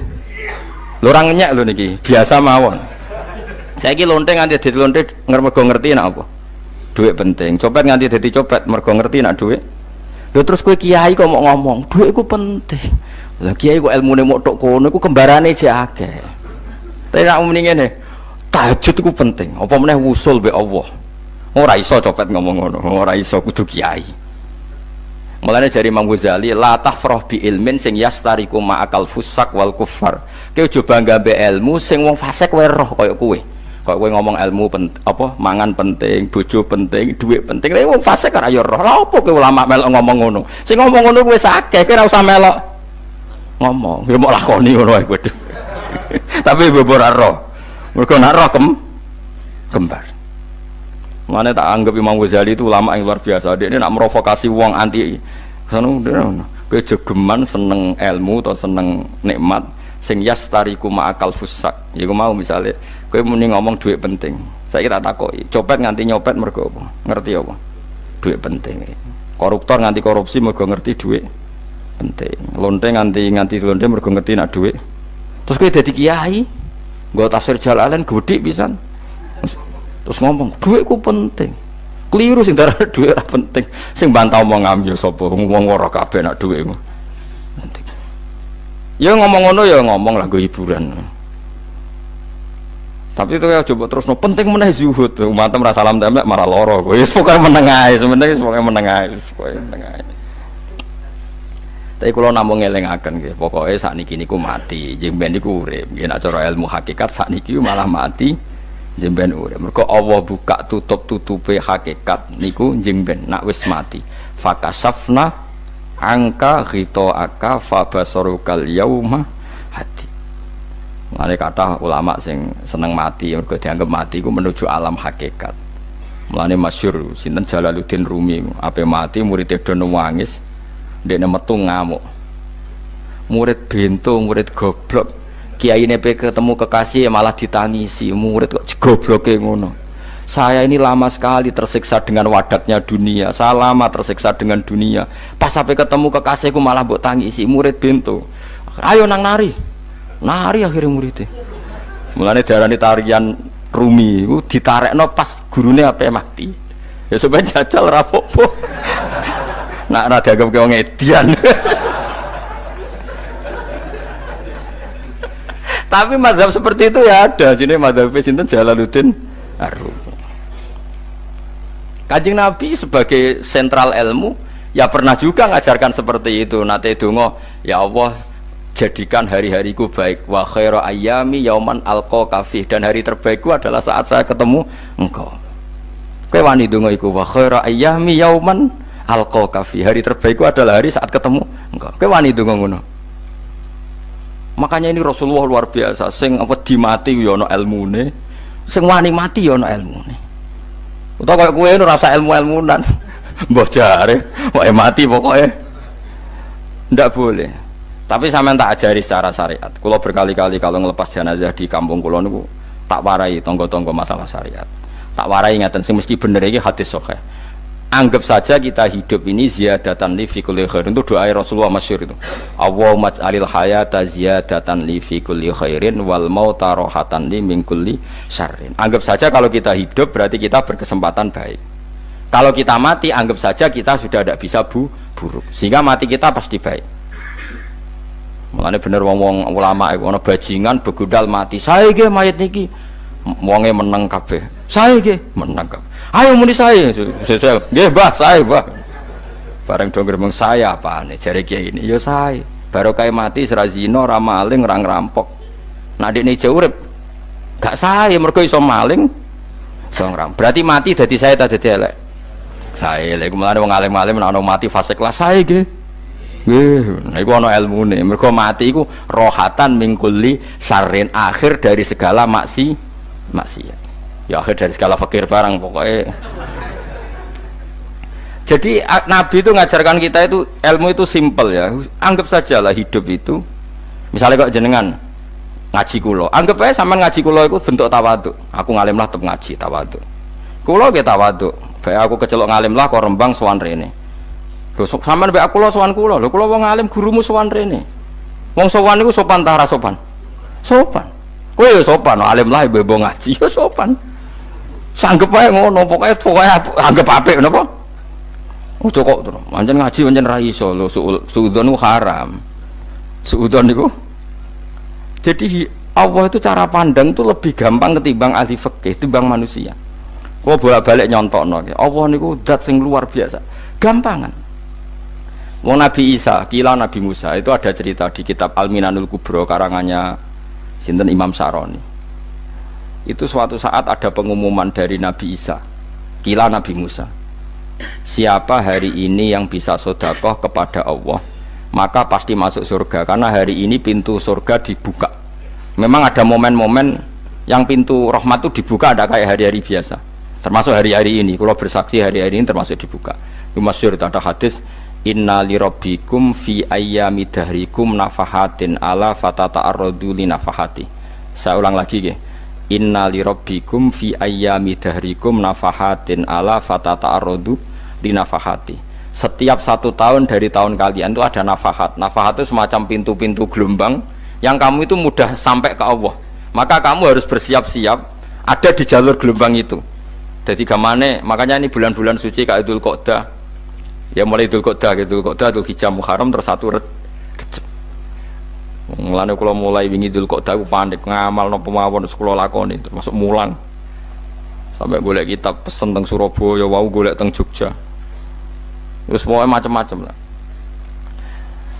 A: Lho ora ngenyek lho niki, biasa mawon. Saiki lonte nganti dadi lonte mergo ngerti nek apa? Dhuwit penting. Copet nganti dadi copet mergo ngerti nek dhuwit. Lho terus kowe kiai kok mau ngomong, dhuwit iku penting. Lah kiai kok ilmune mok tok kono iku kembarane jek akeh. Tapi nek muni ngene, tahajud itu penting, apa meneh wusul be Allah. Ora iso copet ngomong ngono, ora iso kudu kiai. Mulane jari Imam Ghazali, la tafrah bi ilmin sing yastariku ma'akal fusak wal kufar. Kowe aja bangga be ilmu sing wong fasik wae roh kaya kowe. Kaya kowe ngomong ilmu apa mangan penting, bojo penting, duit penting. Lah wong fasik ora ya roh. Lah apa kowe ulama melok ngomong ngono? Sing ngomong ngono kowe akeh, kowe ora usah melok ngomong. Ya mok lakoni ngono ae kowe. Tapi ora roh. Mereka nak roh kembar. Mana tak anggap Imam Ghazali itu ulama yang luar biasa. Dia ini nak merovokasi uang anti. Sanu dia kejegeman seneng ilmu atau seneng nikmat. Sing yastariku ma'akal fusak. Ya aku mau misalnya, kowe muni ngomong duit penting. Saya tak takoki, copet nganti nyopet mergo apa? Ngerti apa? Duit penting. Koruptor nganti korupsi mergo ngerti duit penting. Lonte nganti lonte mergo ngerti nak duit. Terus kowe dadi kiai. Gua tafsir Jalalain gede pisan. Terus ngomong, duitku penting. Keliru sing darah duit ora penting. Sing bantah omong ya sapa? Wong ora kabeh nak duitmu. Penting. Ya ngomong ngono ya ngomong lah go hiburan. Tapi itu ya coba terus no penting meneh zuhud. Umatem ra salam temek marah loro. Wis pokoke meneng ae, sebenarnya pokoke meneng ae, pokoke meneng ae. Tapi kalau namung ngelingaken nggih, pokoke sakniki niku mati, jeng ben niku urip. Nggih nek cara ilmu hakikat sakniki malah mati, jeng ben urip. Mergo Allah buka tutup-tutupe hakikat niku jeng ben nak wis mati. Fakasafna angka ghitaaka fa basarukal yauma hadi. Mane kathah ulama sing seneng mati mergo dianggap mati iku menuju alam hakikat. Mulane masyhur sinten Jalaluddin Rumi, ape mati murid do nangis. Dekne metu ngamuk. Murid bento, murid goblok. Kiai nepe ketemu kekasih malah ditangisi. Murid kok gobloke ngono. Saya ini lama sekali tersiksa dengan wadatnya dunia. Saya lama tersiksa dengan dunia. Pas sampai ketemu kekasihku malah mbok tangisi. Murid bento. Ayo nang nari. Nari akhirnya muridnya. Mulane diarani tarian Rumi iku ditarekno pas gurune ape mati. Ya supaya jajal ra apa-apa. Nak ra dianggap wong edian. Tapi mazhab seperti itu ya ada. Jenenge mazhab sinten Jalaluddin Ar-Rumi. Kanjeng Nabi sebagai sentral ilmu ya pernah juga ngajarkan seperti itu. Nate donga, ya Allah, jadikan hari-hariku baik. Wa khairu ayyami yauman alqaka fi, dan hari terbaikku adalah saat saya ketemu engkau. Kowe wani donga iku, wa khairu ayyami yauman alqaka fi, hari terbaikku adalah hari saat ketemu engkau. Kowe wani donga ngono. Makanya ini Rasulullah luar biasa, sing apa dimati ya ana ilmune, sing wani mati ya ana ilmune. Utawa kowe ora rasa ilmu-ilmunan. Mbah jare, wae mati pokoknya ndak boleh. Tapi sampean tak ajari secara syariat. Kula berkali-kali kalau ngelepas jenazah di kampung kula niku tak warai tonggo-tonggo masalah syariat. Tak warai ngaten sing mesti bener iki hadis sahih. Anggap saja kita hidup ini ziyadatan li fi kulli khairin, itu doa Rasulullah masyhur itu. Allahumma ij'alil hayata ziyadatan li fi kulli khairin wal mauta rahatan li min kulli syarrin. Anggap saja kalau kita hidup berarti kita berkesempatan baik. Kalau kita mati anggap saja kita sudah tidak bisa buruk. Sehingga mati kita pasti baik. Mulane bener wong-wong ulama iku ana bajingan begudal mati. Saya nggih mayit niki. Wonge meneng kabeh. Saya nggih meneng kabeh. Ayo muni saya. Nggih, Mbah, saya, Mbah. Bareng do gremeng saya apane jare kiai ini. Ya saya. Barokah mati ora zina, ora maling, ora ngerampok. Nek dekne jauh urip gak saya mergo iso maling, iso ngerampok. Berarti mati dadi saya ta dadi elek. Saya lek mulane wong alim-alim nek ana mati fase kelas saya nggih. Nggih, niku ana ilmune. Mergo mati iku rohatan mingkuli syarrin, akhir dari segala maksiat. Ya akhir dari segala fakir barang pokoknya. Jadi Nabi itu ngajarkan kita itu ilmu itu simple ya. Anggap saja lah hidup itu. Misalnya kok jenengan ngaji kulo, anggap aja sampean ngaji kulo itu bentuk tawaduk. Aku ngalim lah tetep ngaji tawaduk. Kulo ge tawaduk. Bae aku kecelok ngalim lah kok Rembang sowan rene. Lho sampean mbek aku sowan kulo. Lho kulo wong ngalim gurumu sowan rene. Wong sowan iku sopan ta ora sopan? Sopan. Kowe ya sopan, alim lah bebo ngaji ya sopan. Sanggep ae ngono, pokoknya anggap apik napa? Ojo kok terus. Pancen ngaji pancen ra iso lho, suudzon ku haram. Suudzon niku. Jadi Allah itu cara pandang itu lebih gampang ketimbang ahli fikih, ketimbang manusia. Kok bolak-balik nyontokno. Allah niku zat sing luar biasa. Gampangan. Wong Nabi Isa, kila Nabi Musa itu ada cerita di kitab Al-Minanul Kubra karangannya sinten Imam Saroni. Itu suatu saat ada pengumuman dari Nabi Isa, kila Nabi Musa, siapa hari ini yang bisa sedekah kepada Allah maka pasti masuk surga, karena hari ini pintu surga dibuka. Memang ada momen-momen yang pintu rahmat itu dibuka, ada kayak hari-hari biasa, termasuk hari-hari ini. Kalau bersaksi hari-hari ini termasuk dibuka. Itu masyhur, ada hadis, inna li rabbikum fi ayyami dahrikum nafahatin ala fatata'arradu li nafahati. Saya ulang lagi ya, inna li rabbikum fi ayyami dahrikum nafahatin ala fatata'arradu li nafahati. Setiap 1 tahun dari tahun kalian itu ada nafahat. Nafahat itu semacam pintu-pintu gelombang yang kamu itu mudah sampai ke Allah, maka kamu harus bersiap-siap ada di jalur gelombang itu. Jadi gamane, makanya ini bulan-bulan suci kayak Dzul Qa'dah ya, mulai Dzul Qa'dah, Dzul Hijjah, Muharram, terus 1 Rejab. Mulane kula mulai wingi Dzul Qa'dah aku panik ngamal napa mawon kula lakoni, termasuk mulang. Sampai golek kitab pesen teng Surabaya, wau golek teng Jogja. Terus semua macam-macam lah.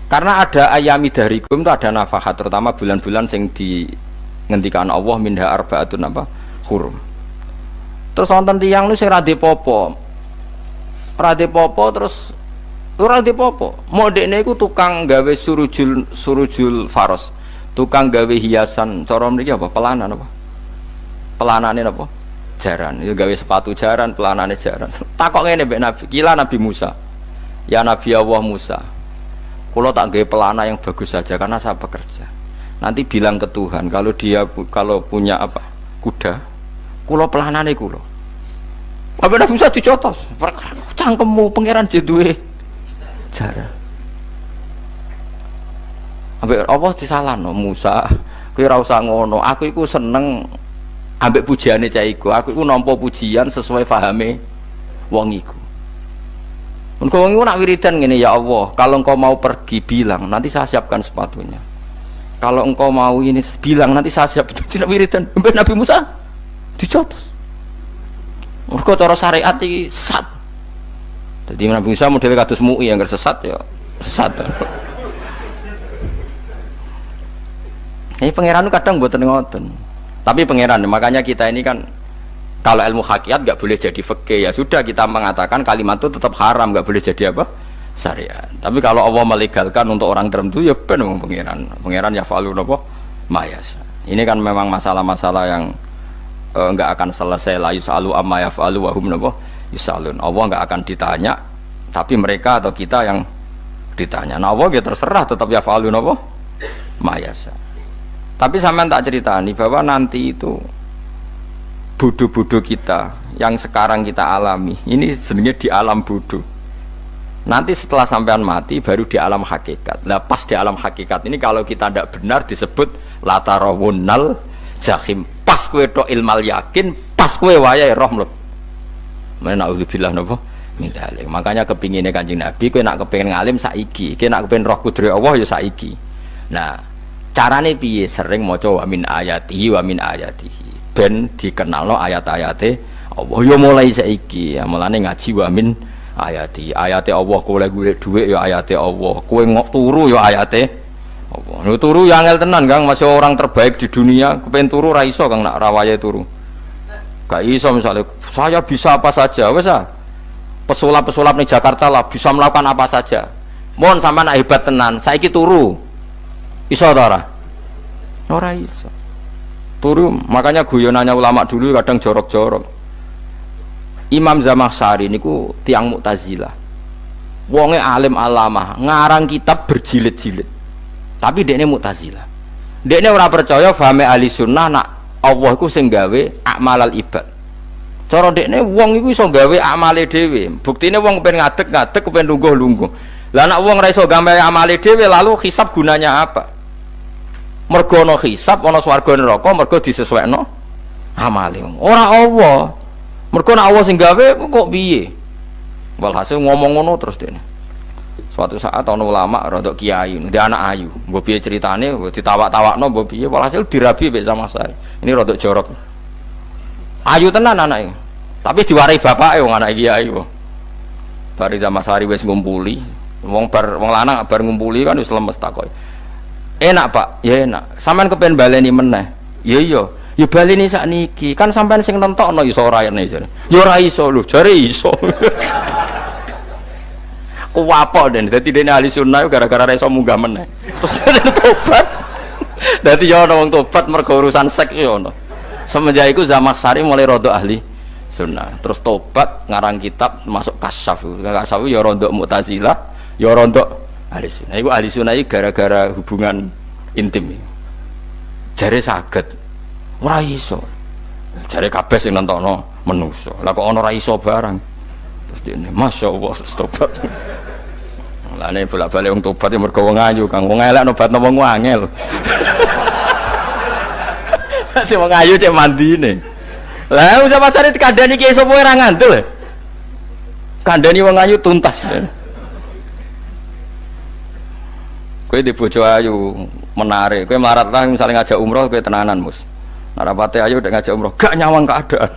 A: Karena ada ayami dahrikum itu ada nafahat, terutama bulan-bulan sing di ngendikan Allah minha arbaatun apa hurum. Terus wonten tiyang lu sing ra dipopo. Ra dipopo terus ora dipopo. Modekne iku tukang gawe surujul faros. Tukang gawe hiasan, cara mriki apa? Pelanan apa? Pelanane apa? Jaran. Ya gawe sepatu jaran, pelanane jaran. Takok ngene mbek Nabi, kila Nabi Musa. Ya Nabi Allah Musa, kalau tak gawe pelana yang bagus saja karena saya bekerja. Nanti bilang ke Tuhan kalau dia kalau punya apa kuda, kulo pelanane kulo. Apa Nabi Musa dicotos? Cangkemmu pangeran jeduwe jaran. Ambek apa disalahno Musa? Kowe ora usah ngono. Aku iku seneng ambek pujiane cah iku. Aku iku nampa pujian sesuai pahame wong iku. Engkau nak wiridan gini, ya Allah, kalau engkau mau pergi bilang, nanti saya siapkan sepatunya. Kalau engkau mau ini bilang, nanti saya siap. Tidak wiridan. Nabi Musa dicotos. Mereka cara syariat ini sesat. Jadi Nabi Musa modelnya kados MUI yang sesat ya sesat. Ini pangeran kadang buat ngoten. Tapi pangeran, makanya kita ini kan kalau ilmu hakikat nggak boleh jadi fikih, ya sudah kita mengatakan kalimat itu tetap haram, nggak boleh jadi apa? Syariat. Tapi kalau Allah melegalkan untuk orang tertentu, ya benar pangeran. Pangeran ya falu nopo mayasa. Ini kan memang masalah-masalah yang nggak akan selesai. La yusalu amma yafalu wa hum nopo yusalun. Allah nggak akan ditanya, tapi mereka atau kita yang ditanya. Nah Allah ya terserah, tetap ya falu nopo mayasa. Tapi sampean tak ceritani bahwa nanti itu bodoh-bodoh kita yang sekarang kita alami ini sebenarnya di alam bodoh. Nanti setelah sampean mati baru di alam hakikat. Nah pas di alam hakikat ini kalau kita tidak benar disebut latarawunnal jahim. Pas kue tok ilmal yakin, pas kue wayai roh mleb. Mana naudzubillah napa min dzalik. Makanya kepingine Kanjeng Nabi kowe nak kepengin ngalim saiki, kowe nak kepengin roh kudri Allah ya saiki. Nah, carane piye? Sering maca wa min ayatihi wa min ayatihi. Ben dikenalno ayat-ayate Allah ya mulai saiki. Ya mulane ngaji wa min ayati. Ayate Allah kowe golek dhuwit ya ayate Allah. Kowe ngok turu ya ayate Allah. Nek turu ya angel tenan Kang, masih orang terbaik di dunia, kepen turu ra iso Kang nak rawaye turu. Gak iso misalnya saya bisa apa saja wis ah. Pesulap-pesulap ning Jakarta lah bisa melakukan apa saja. Mohon sampean hebat tenan, saiki turu. Iso ta ora? Ora iso. Turu, makanya guyonannya ulama dulu kadang jorok-jorok. Imam Zamakhsyari niku tiang Mu'tazilah. Wonge alim alama, ngarang kitab berjilid-jilid. Tapi dekne Mu'tazilah. Dekne ora percaya fahame ahli sunnah nak Allah iku sing gawe akmalal ibad. Cara dekne wong iku iso gawe amale dhewe. Buktine wong kepen ngadeg-ngadeg, kepen lungguh-lungguh. Lah nek wong ora iso gawe amale dhewe lalu hisab gunanya apa? Mergo ana hisab ana swarga neraka mergo disesuaikno amale ora Allah mergo nek Allah sing gawe kok piye walhasil ngomong ngono terus dene suatu saat ana ulama rodok kiai ndek anak ayu mbok piye ceritane ditawak-tawakno mbok piye walhasil dirabi mek Zamakhsyari ini rodok jorok ayu tenan anake tapi diwarai bapake wong anak kiai kok bari Zamakhsyari wis ngumpuli wong lanang bar ngumpuli kan wis lemes takoki enak Pak, ya enak. Sampean kepen baleni meneh. Ya iya, ya baleni sakniki. Kan sampean sing nentokno iso ora rene jare. Ya ora iso lho, jare iso. Ku apa den dadi dene ahli sunnah gara-gara ora iso munggah meneh. Terus tobat. Dadi ya ana wong tobat mergo urusan sek ya ono. Semenjak iku Zamakhsyari mulai rodok ahli sunnah. Terus tobat ngarang kitab masuk kasyaf. Kasyaf ya rodok Mu'tazilah, ya rodok ahli sunnah. Iku ahli sunnah gara-gara hubungan intim. Jare saged ora iso. Jare kabeh sing nentokno menungso. Lah kok ana ora iso barang. Terus dene masyaallah tobat. Lah nek bolak-balik wong tobat ya mergo wong ayu Kang. Wong elek nobatno wong angel. Dadi wong ayu cek mandine. Lah wong Zamakhsyari dikandani ki sapa ora ngandel. Kandani wong ayu tuntas. Kowe di bojo ayu menarik, kowe melarat lah misalnya ngajak umroh kowe tenanan mus. Narapate ayu udah ngajak umroh, gak nyawang keadaan.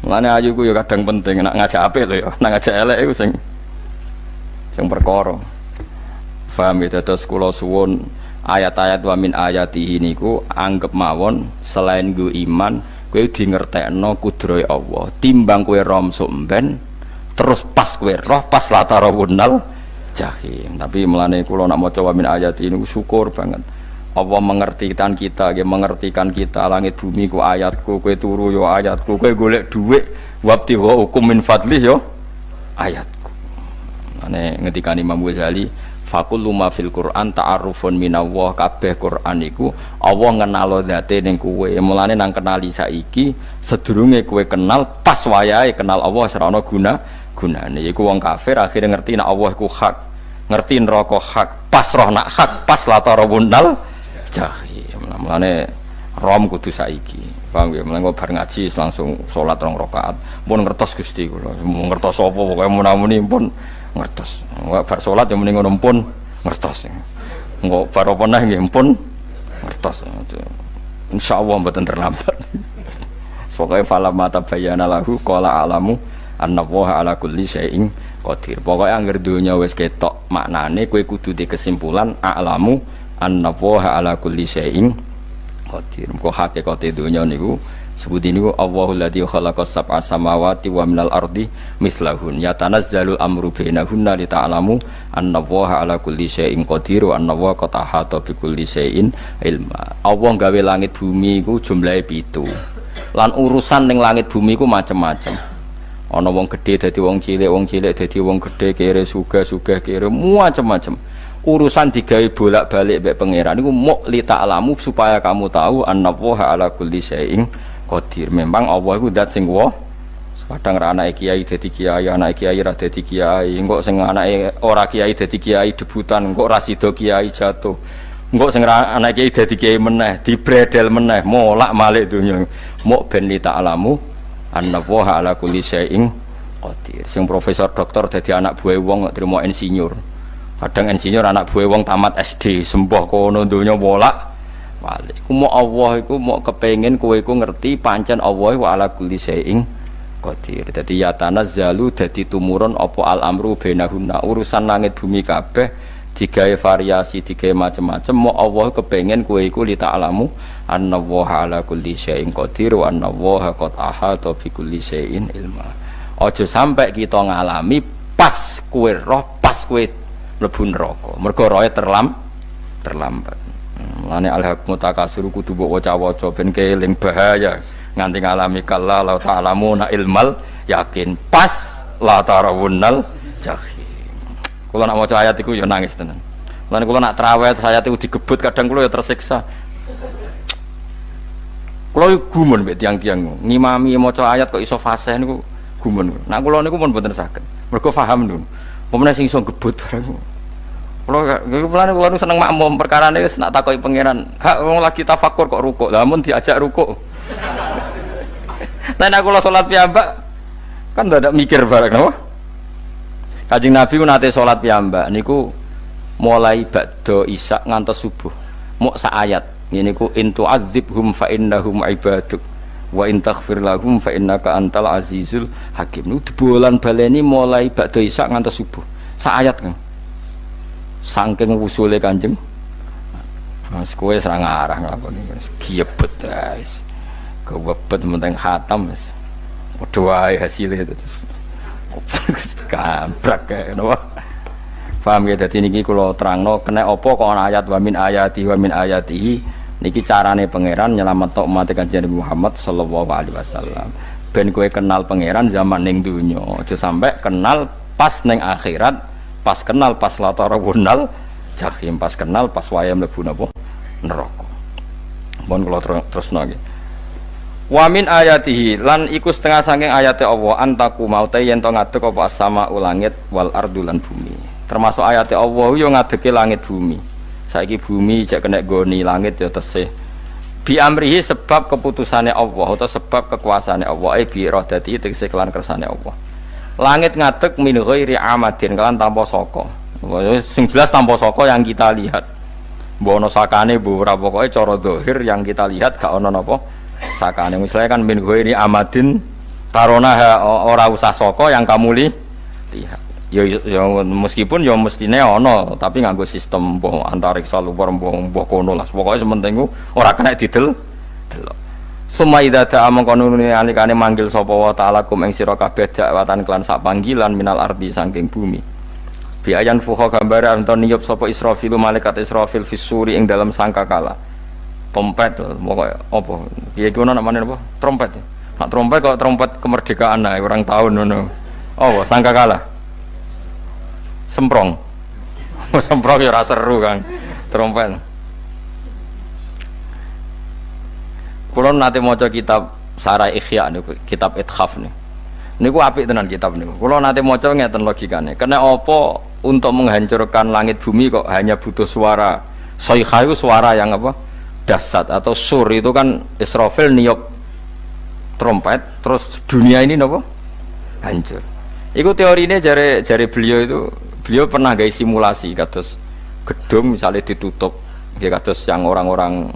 A: Mulane ayu ku ya kadang penting nak ngajak apik lho ya, nak ngajak elek iku sing perkara. Paham ya terus kula suwun ayat-ayat wa min ayatihi niku anggap mawon selain nggo iman, kowe di ngertekno kudrohe Allah. Timbang kowe rom somben terus pas kowe roh pas latarawunnal jahim. Tapi melane kula nak maca wa min ayati ini syukur banget. Allah mengertikan kita, dia mengertikan kita langit bumi ku ayatku, kowe turu yo ayatku, kowe golek dhuwit wabti wa hukum min fadlih yo ayatku. Ane ngendikane Imam Ghazali, faqul ma fil Qur'an ta'arufun minallah, kabeh Qur'an iku Allah ngenalo zate ning kowe. Mulane nang kenali saiki sedurunge kowe kenal pas wayahe kenal Allah ora ana gunane. Iku wong kafir akhirnya ngerti nek Allah iku hak, ngerti neraka hak, pas roh nak hak, pas latarawunnal jahim. Mulane rom kudu saiki. Paham ya? Mulane bar ngaji langsung salat 2 rakaat. Pun ngertos Gusti kula. Mun ngertos apa pokoke munamuni pun ngertos. Bar salat ya muni ngono pun ngertos. Engko bar apa neh nggih pun ngertos. Insyaallah mboten terlambat. Pokoke falamma tabayyana lahu qala alamu annallaha ala kulli syai'in qadir. Pokoke anggere donya wis ketok maknane kowe kudu di kesimpulan a'lamu annallaha ala kulli syai'in qadir. Kok hakikate donya niku sebuti niku Allahul ladzi khalaqas sab'a samawati wa minal ardi mislahun yatanazzalul amru bainahunna li ta'lamu annallaha ala kulli syai'in qadir wa annallaha qad ahata bi kulli syai'in ilma. Allah gawe langit bumi iku jumlahe 7. Lan urusan ning langit bumi iku macem-macem. Ana wong gedhe dadi wong cilik dadi wong gedhe, kere sugih kere macem-macem. Urusan digawe bolak-balik mbek pangeran niku muk li ta'lamu supaya kamu tahu annallaha ala kulli syai'in qadir. Memang Allah iku zat sing wa. Kadang ra anake kiai dadi kiai, anake kiai ra dadi kiai, engko sing anake ora kiai dadi kiai debutan, engko ra sida kiai jatuh. Engko sing anake kiai dadi kiai meneh, dibredel meneh, molak-malik donya. Muk ben li ta'lamu annallaha ala kulli syai'in qadir. Sing profesor doktor dadi anak buah wong trimo insinyur. Kadang insinyur anak buah wong tamat SD, sembah kono donya bolak balik. Ku mau Allah iku mau kepengin kowe iku ngerti pancen Allah wa ala kulli syai'in qadir. Dadi ya tanazzalu dadi tumurun apa al amru bainahunna. Urusan langit bumi kabeh digawe variasi, digawe macam-macam. Mau Allah kepengin kowe iku li ta'lamu annallaha ala kulli syai'in qadir wa annallaha qad ahata bi kulli syai'in ilma. Aja sampai kita ngalami pas kowe roh, pas kowe mlebu neraka. Mergo roe terlambat. Mulane al-haqmu takasuru kudu mbok waca-waca ben keling bahaya nganti ngalami kalla la ta'lamuna ilmal yakin pas la tarawunnal jahim. Kula nak maca ayat iku ya nangis tenan. Mulane kula nak traweh ayat iku digebut kadang kula ya tersiksa. Kula gumun mbek tiang-tiang ngimami maca ayat kok iso fasih niku gumun. Nah kula niku pun mboten saged. Mergo paham niku. Pemene sing iso gebut bareng. Kula nu seneng makmum perkarane wis nak takoki pangeran. Hak wong lagi tafakur kok rukuk. Lah mun diajak rukuk. Nek kula salat piyambak kan ndak mikir bareng napa? Kanjeng Nabi ku nate salat piyambak niku mulai ba'da isya ngantos subuh. Mok sak ayat. Niku in tu'adzibhum fa innahum ibaduk wa in taghfir lahum fa innaka antal azizul hakim. Niku dibolan baleni mulai ba'da isya ngantos subuh. Sak ayat kan. Saking usule Kanjeng Mas kowe serang arah nglakoni wis giebet guys. Kewebet menting khatam wis. Padha wae hasile itu. Kabrak kae napa. Paham ya dadi niki kula terangno kena apa kok ana ayat wa min ayatihi niki carane pangeran nyelametno umat Kanjeng Muhammad sallallahu alaihi wasallam. Ben kowe kenal pangeran zaman ning donya, aja sampai kenal pas ning akhirat. Pas kenal pas latarawunal jahim, pas kenal pas waya mlebu napa neraka. Mohon kula terusno nggih. Wa min ayatihi lan iku setengah saking ayate Allah antaku maute yen to ngadeg apa as-sama langit wal ardu lan bumi. Termasuk ayate Allah yo ngadege langit bumi. Saiki bumi jek kena goni langit yo tesih. Bi amrihi sebab keputusane Allah atau sebab kekuasaane Allah bi iradati tegese kelan kersane Allah. Langit ngadeg min ghairi amadin kan tanpa saka. Sing jelas tanpa saka yang kita lihat. Mbok ana sakane mbok ora pokoke cara zahir yang kita lihat gak ana napa sakane. Misalnya kan min ghairi amadin tarona ora usah saka yang kamu lihat. Ya meskipun ya mestine ana tapi nganggo sistem mbok antariksa luar mbok kono lah. Pokoke sementing ora kena didel. Summa idza ta'a mangkonune alikane manggil sapa wa ta'ala kum ing sira kabeh dakwatan klan sak panggilan minal ardi saking bumi. Bi ayan fuha gambar anton niyup sapa Israfil malaikat Israfil fisuri ing dalam sangkakala. Trompet pokoke apa? Piye iku namane apa? Trompet. Nak trompet kok trompet kemerdekaan ae orang tahun ngono. Oh, sangkakala. Semprong. Semprong ya ora seru kan. Trompet. Kalau nanti maca kitab Sarah Ikhya niku, kitab Ithaf nih. Niku apik tenan kitab niku. Kalau nanti maca ngeten logikane. Kena apa untuk menghancurkan langit bumi kok hanya butuh suara. Sayha itu suara yang apa? Dahsyat atau sur itu kan Israfil niup trompet terus dunia ini napa? Hancur. Iku teorinya jare beliau pernah gawe simulasi kados gedung misalnya ditutup nggih kados yang orang-orang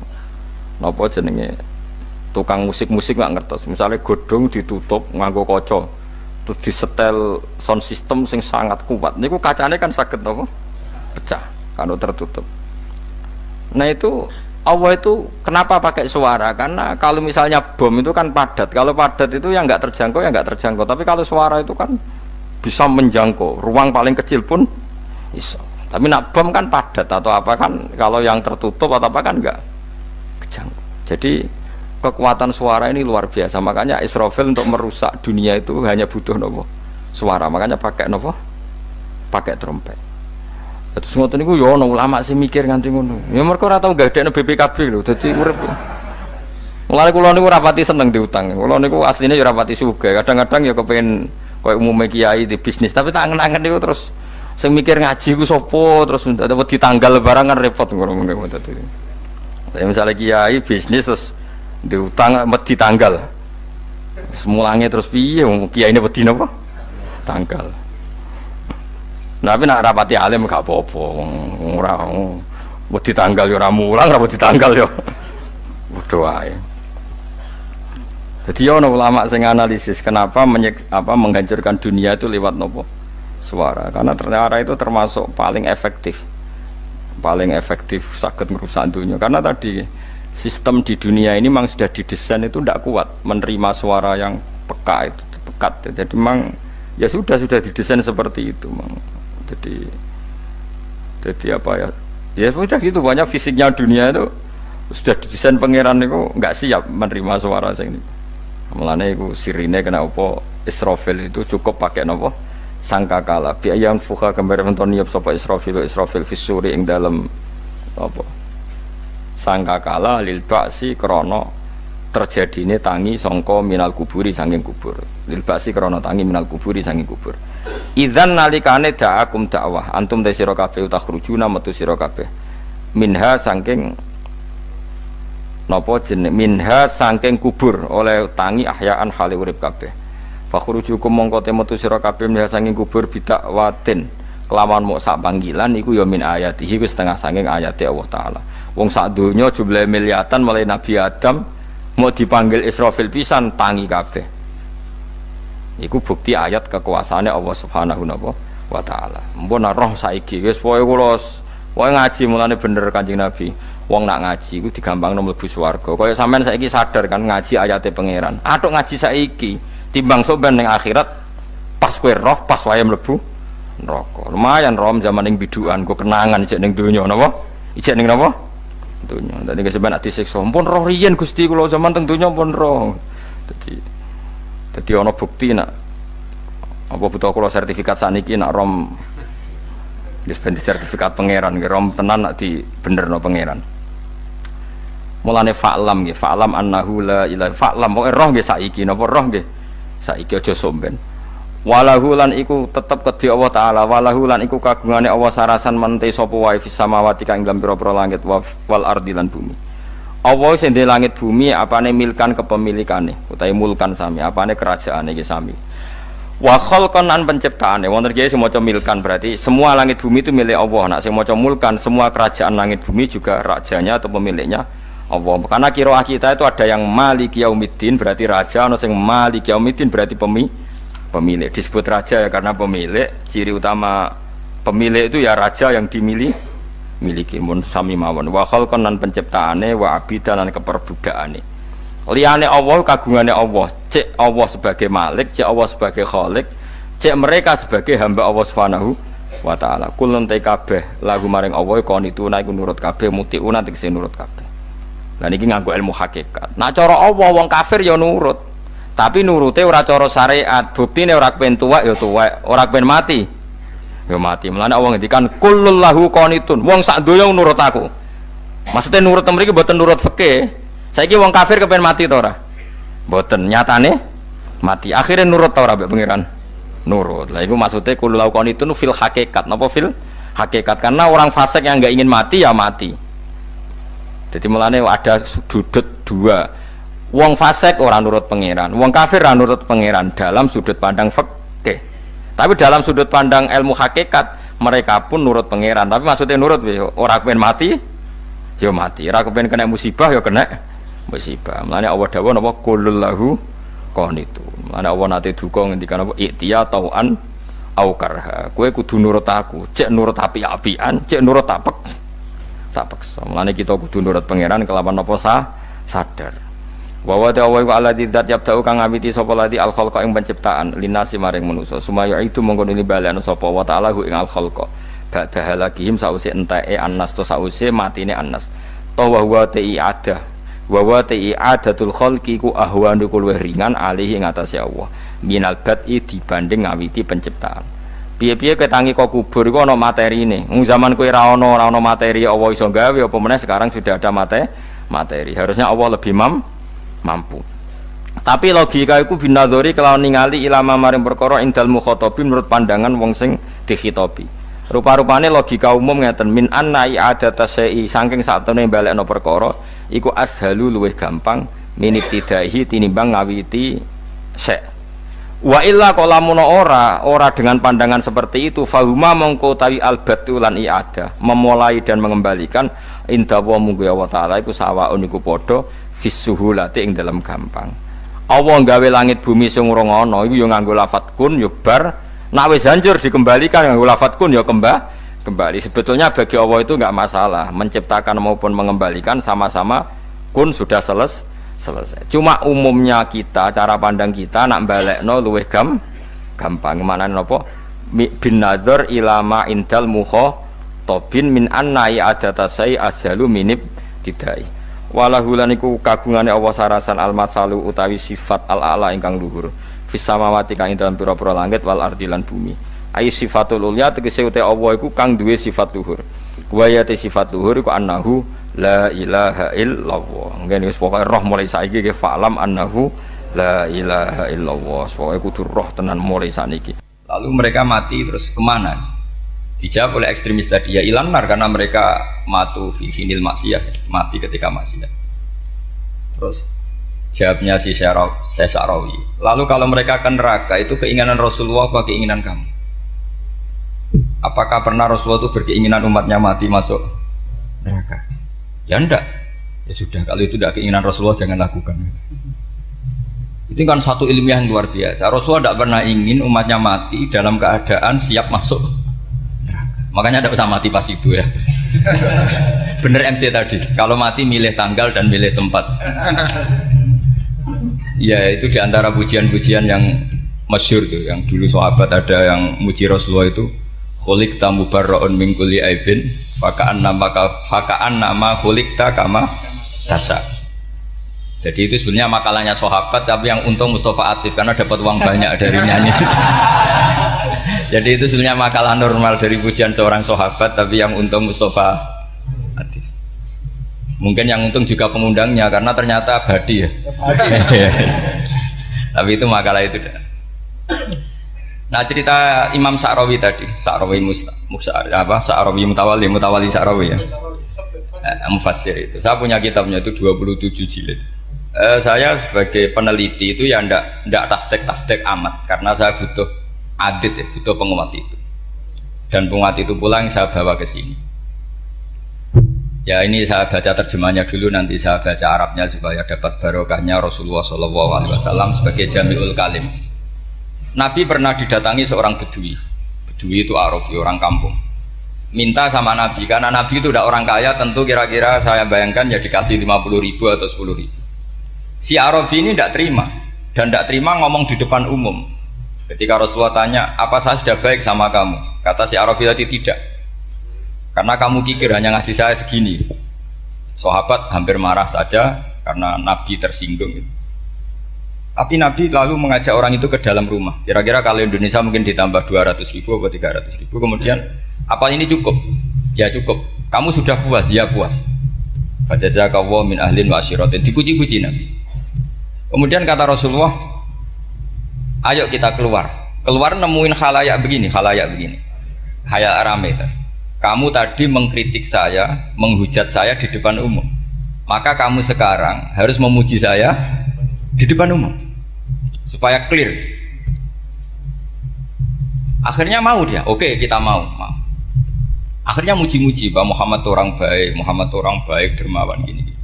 A: napa jenenge tukang musik-musik nggak ngertos, misalnya godong ditutup nganggo kaca terus disetel sound system sing sangat kuat niku kacane kan saged apa pecah kalau tertutup. Nah itu Allah itu kenapa pakai suara? Karena kalau misalnya bom itu kan padat. Kalau padat itu yang nggak terjangkau ya nggak terjangkau. Tapi kalau suara itu kan bisa menjangkau. Ruang paling kecil pun bisa. Tapi nak bom kan padat atau apa kan? Kalau yang tertutup atau apa kan nggak kejangkau. Jadi kekuatan suara ini luar biasa. Makanya Israfil untuk merusak dunia itu hanya butuh nopo suara. Makanya pakai nopo? Pakai trompet. Terus ngoten niku yo ana ulama sing mikir nganti ngono. Ya mergo ora tau gadekno BPKB lho, dadi urip. Mulane kula niku rapati seneng diutang. Kula niku asline ya rapati sugih. Kadang-kadang ya kepengin koyo umume kiai di bisnis, tapi tak angen-angen niku terus sing mikir ngaji ku sapa terus wedi tanggal barang kan repot ngono dadi. Tapi misalnya kiai bisnis terus diutang wedi tanggal. Semulange terus piye wong kiyaine wedi napa? Tanggal. Tapi nak rapati alim gak apa-apa, ora wedi tanggal yo ora mulang, ora wedi tanggal yo padha wae. Jadi ana ulama sing analisis kenapa menghancurkan dunia itu lewat nopo? Suara. Karena ternyata itu termasuk paling efektif. Paling efektif saged merusak dunia. Karena tadi sistem di dunia ini memang sudah didesain itu tidak kuat menerima suara yang pekat itu, pekat. Jadi memang ya sudah didesain seperti itu, memang. Jadi apa ya? Ya sudah gitu, banyak fisiknya dunia itu sudah didesain pangeran itu nggak siap menerima suara sing ini. Mulane iku sirine kena apa Israfil itu cukup pakai napa? Sangkakala. Bi ayam fuha gambar menton niap sapa Israfil fisuri ing dalam apa? Sangkakala lil ba'si krana terjadine tangi sangka minal kuburi saking kubur. Lil ba'si krana tangi minal kuburi saking kubur. Idzan nalikane da'akum dakwah antum te sira kabeh takhrujuna metu sira kabeh minha saking napa jeneng minha saking kubur oleh tangi ahyaan hale urip kabeh fakhrujukum mongko te metu sira kabeh minha saking kubur bidak watin kelawan mok sak panggilan iku ya min ayatihi wis setengah saking ayate Allah taala wong sak donya jumlah miliatan mulai Nabi Adam mau dipanggil Israfil pisan tangi kabeh. Iku bukti ayat kekuasaannya Allah Subhanahu wa taala. Mpun roh saiki wis pokoke kula wae ngaji mulane bener Kanjeng Nabi. Wong nak ngaji iku digampangno mlebu swarga. Kaya sampean saiki sadar kan ngaji ayate pangeran. Atuk ngaji saiki timbang soben ning akhirat pas kowe roh pas wae mlebu neraka. Lumayan rom zaman ning bidukan kok kenangan ijek ning donya napa? Ijek ning napa? Donya. Dadi keseban ati siksa. Mpun roh riyen Gusti kula zaman teng donya pun roh. Jadi ono bukti nak apa butuh kula sertifikat saniki nak rom wis ben sertifikat pangeran nggih rom tenan nak di benerno pangeran. Mulane fa'lam nggih fa'lam annahu la ilaha fa'lam pokoke roh nggih saiki napa roh nggih saiki aja somben. Walahu lan iku tetep kedhi Allah taala walahu lan iku kagungane Allah sarasan mente sapa wae fis samawati kang ing pira-pira langit wal ardi lan bumi. Allah sing di langit bumi apane milkan kepemilikane utawi mulkan sami apane kerajaane iki sami wa khalqan an penciptaane wonten kiye sing maca milkan berarti semua langit bumi itu milik Allah nak sing maca mulkan semua kerajaan langit bumi juga rajanya atau pemiliknya Allah karena qiraah kita itu ada yang maliki yaumiddin berarti raja ana sing maliki yaumiddin berarti pemilik disebut raja ya karena pemilik ciri utama pemilik itu ya raja yang dimiliki miliki mun sami mawon wa khalqan lan penciptaane wa abidan lan keperbudakane liyane Allah kagungane Allah cek Allah sebagai malik cek Allah sebagai khalik cek mereka sebagai hamba Allah Subhanahu wa taala kulun te kabeh lagu maring Allah konituna iku nurut kabeh mutiuna tegese nurut kabeh lan iki nganggo ilmu hakikat nah cara Allah wong kafir ya nurut tapi nurute ora cara syariat buktine ora kepen tuwek ya tuwek ora kepen mati ya mati. Mulane Allah ngendikan kullul lahu qanitun. Wong sak donya nurut aku. Maksudnya nurut mriki mboten nurut fikih. Saiki wong kafir kepen mati to ora? Mboten, nyatane mati. Akhirnya nurut ta ora mbek pangeran? Nurut. Lah iku maksudnya kullul lahu qanitun fil hakikat. Napa fil hakikat? Karena orang fasik yang enggak ingin mati ya mati. Jadi mulane ada sudut dua. Wong fasik ora nurut pangeran, wong kafir ora nurut pangeran dalam sudut pandang fikih. Tapi dalam sudut pandang ilmu hakikat mereka pun nurut pangeran. Tapi maksudnya nurut orang kepen mati, ya mati. Orang kepen kena musibah, ya kena musibah. Mulanya Allah dawuh napa qulul lahu qanitun. Mulanya Allah nate duka ngendikan apa iktiya tau'an au karha. Kowe kudu nurut aku. Cek nurut api-apian, cek nurut apek. tak paksa. Mulane kita kudu nurut pangeran kelawan apa sadar. Wa wa ta'ala wa alladzi dzat yabda'u kang ngawiti sapa lati al khalqa ing penciptaan linasi maring manusa sumaya itu mongko nuli balekno sapa wa ta'ala ing al khalqa ba'da halakihim sause enteke annas to sause matine annas to wa wa ti ada wa wa ti adatul khalqi ku ahwanu kul ringan alihi ing atase Allah minal bad'i dibanding ngawiti penciptaan piye-piye ketangi kok kubur iku ana materine zaman kowe ra ana materi Allah iso gawe apa meneh sekarang sudah ada materi harusnya Allah lebih mampu. Tapi logika iku binadzori kelawan ningali ilama maring perkara indal mukhatabin menurut pandangan wong sing dikhitobi. Rupa-rupane logika umum ngeten min anna i'adata syai'i saking satune balekno perkara iku ashalu luwih gampang minibtidaihi tinimbang ngawiti syai'. Wa illa qalamuna ora dengan pandangan seperti itu fahuma mongko tawi albatu lan i'adah memulai dan mengembalikan inda wa munggu Allah taala iku sawaun iku padha fisuhulati ing dalam gampang. Allah gawe langit bumi sing urung ana iku ya nganggo lafat kun ya bar nek wis hancur dikembalikan nganggo lafat kun ya kembali. Sebetulnya bagi Allah itu enggak masalah menciptakan maupun mengembalikan sama-sama kun sudah selesai. Cuma umumnya kita cara pandang kita nak balekno luwih gampang. Manane napa bin nadzar ilama indal mukhatabin min anna i'adata sai azalu minib tidai. Walahu lan iku kagungane Allah sarasan al-masalu utawi sifat al-a'la ingkang luhur fis samawati kang ing dalam pira-pira langit wal ardi lan bumi ai sifatul ulya tegese uta Allah iku kang duwe sifat luhur wa ya sifat luhur iku annahu la ilaha illallah ngene wis pokoke roh mulai saiki ke fa'lam annahu la ilaha illallah pokoke kudu roh tenan mulai saniki. Lalu mereka mati terus kemana? Dijawab oleh ekstremis tadi ya ilanar karena mereka matu fi hinil maksiyah mati ketika maksiat. Terus jawabnya si Sa'rawi lalu kalau mereka akan neraka itu keinginan Rasulullah apa keinginan kamu? Apakah pernah Rasulullah itu berkeinginan umatnya mati masuk neraka? Ya enggak. Ya sudah kalau itu tidak keinginan Rasulullah jangan lakukan. Itu kan satu ilmiah yang luar biasa. Rasulullah tidak pernah ingin umatnya mati dalam keadaan siap masuk. Makanya tidak usah mati pas itu ya. Bener MC tadi. Kalau mati milih tanggal dan milih tempat. Ya itu diantara pujian-pujian yang masyhur tuh. Yang dulu sahabat ada yang muji Rasulullah itu. Khuliqta mubarra'un min kulli aibin. Faka'an nama khuliqta kama tasa. Jadi itu sebenarnya makalahnya sahabat. Tapi yang untung Mustafa Atif karena dapat uang banyak dari nyanyi. Jadi itu sebenarnya makalah normal dari pujian seorang sahabat, tapi yang untung Mustafa Atif. Mungkin yang untung juga pengundangnya karena ternyata abadi ya. Tapi itu makalah itu. Nah cerita Imam Sa'rawi tadi, Sa'rawi Sa'rawi Mutawali Sa'rawi ya. Mufassir itu. Saya punya kitabnya itu 27 jilid. Saya sebagai peneliti itu ya ndak tasdek amat karena saya butuh adit ya, butuh penguat itu dan penguat itu pula yang saya bawa ke sini ya ini saya baca terjemahnya dulu nanti saya baca Arabnya supaya dapat barokahnya Rasulullah SAW sebagai jami'ul kalim. Nabi pernah didatangi seorang bedui itu Arabi, orang kampung minta sama Nabi karena Nabi itu udah orang kaya tentu kira-kira saya bayangkan ya dikasih 50.000 atau 10.000. Si Arabi ini tidak terima dan tidak terima ngomong di depan umum. Ketika Rasulullah tanya, apa saya sudah baik sama kamu? Kata si Arabi tadi tidak. Karena kamu kikir hanya ngasih saya segini. Sahabat hampir marah saja karena Nabi tersinggung. Tapi Nabi lalu mengajak orang itu ke dalam rumah. Kira-kira kalau Indonesia mungkin ditambah 200.000 atau 300.000. Kemudian, apa ini cukup? Ya cukup. Kamu sudah puas? Ya puas. Fajazakallahu min ahlin wa asyiratin. Dipuji-puji Nabi. Kemudian kata Rasulullah, ayo kita keluar nemuin khalayak begini khalayak rame. Kamu tadi mengkritik saya, menghujat saya di depan umum, maka kamu sekarang harus memuji saya di depan umum supaya clear. Akhirnya mau dia, oke kita mau. Akhirnya muji-muji bahwa Muhammad orang baik, dermawan gini.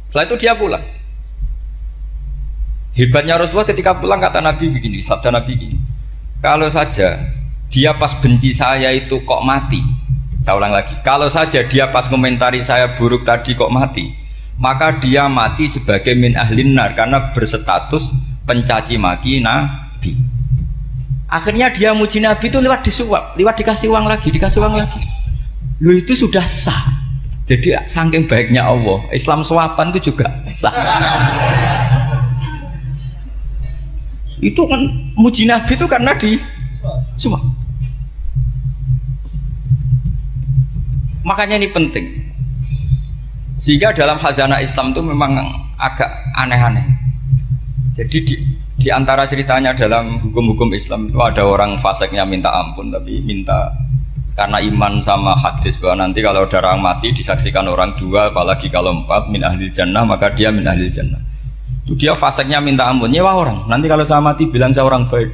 A: Setelah itu dia pulang. Hebatnya Rasulullah ketika pulang kata Nabi begini, sabda Nabi begini, kalau saja dia pas benci saya itu kok mati, Saya ulang lagi, kalau saja dia pas komentari saya buruk tadi kok mati, maka dia mati sebagai min ahlin nar karena berstatus pencaci maki Nabi. Akhirnya dia muji Nabi itu lewat disuap, lewat dikasih uang lagi, dikasih uang lagi. Lu itu sudah sah. Jadi saking baiknya Allah, Islam suapan itu juga sah. Itu kan muji Nabi itu karena di suap. Makanya ini penting. Sehingga dalam khazanah Islam itu memang agak aneh-aneh. Jadi di antara ceritanya dalam hukum-hukum Islam itu ada orang fasiknya minta ampun, tapi minta karena iman sama hadis bahwa nanti kalau ada orang mati disaksikan orang dua, apalagi kalau empat min ahli jannah, maka dia min ahli jannah. Itu dia fasiknya minta ampun, nyewa orang. Nanti kalau saya mati bilang saya orang baik.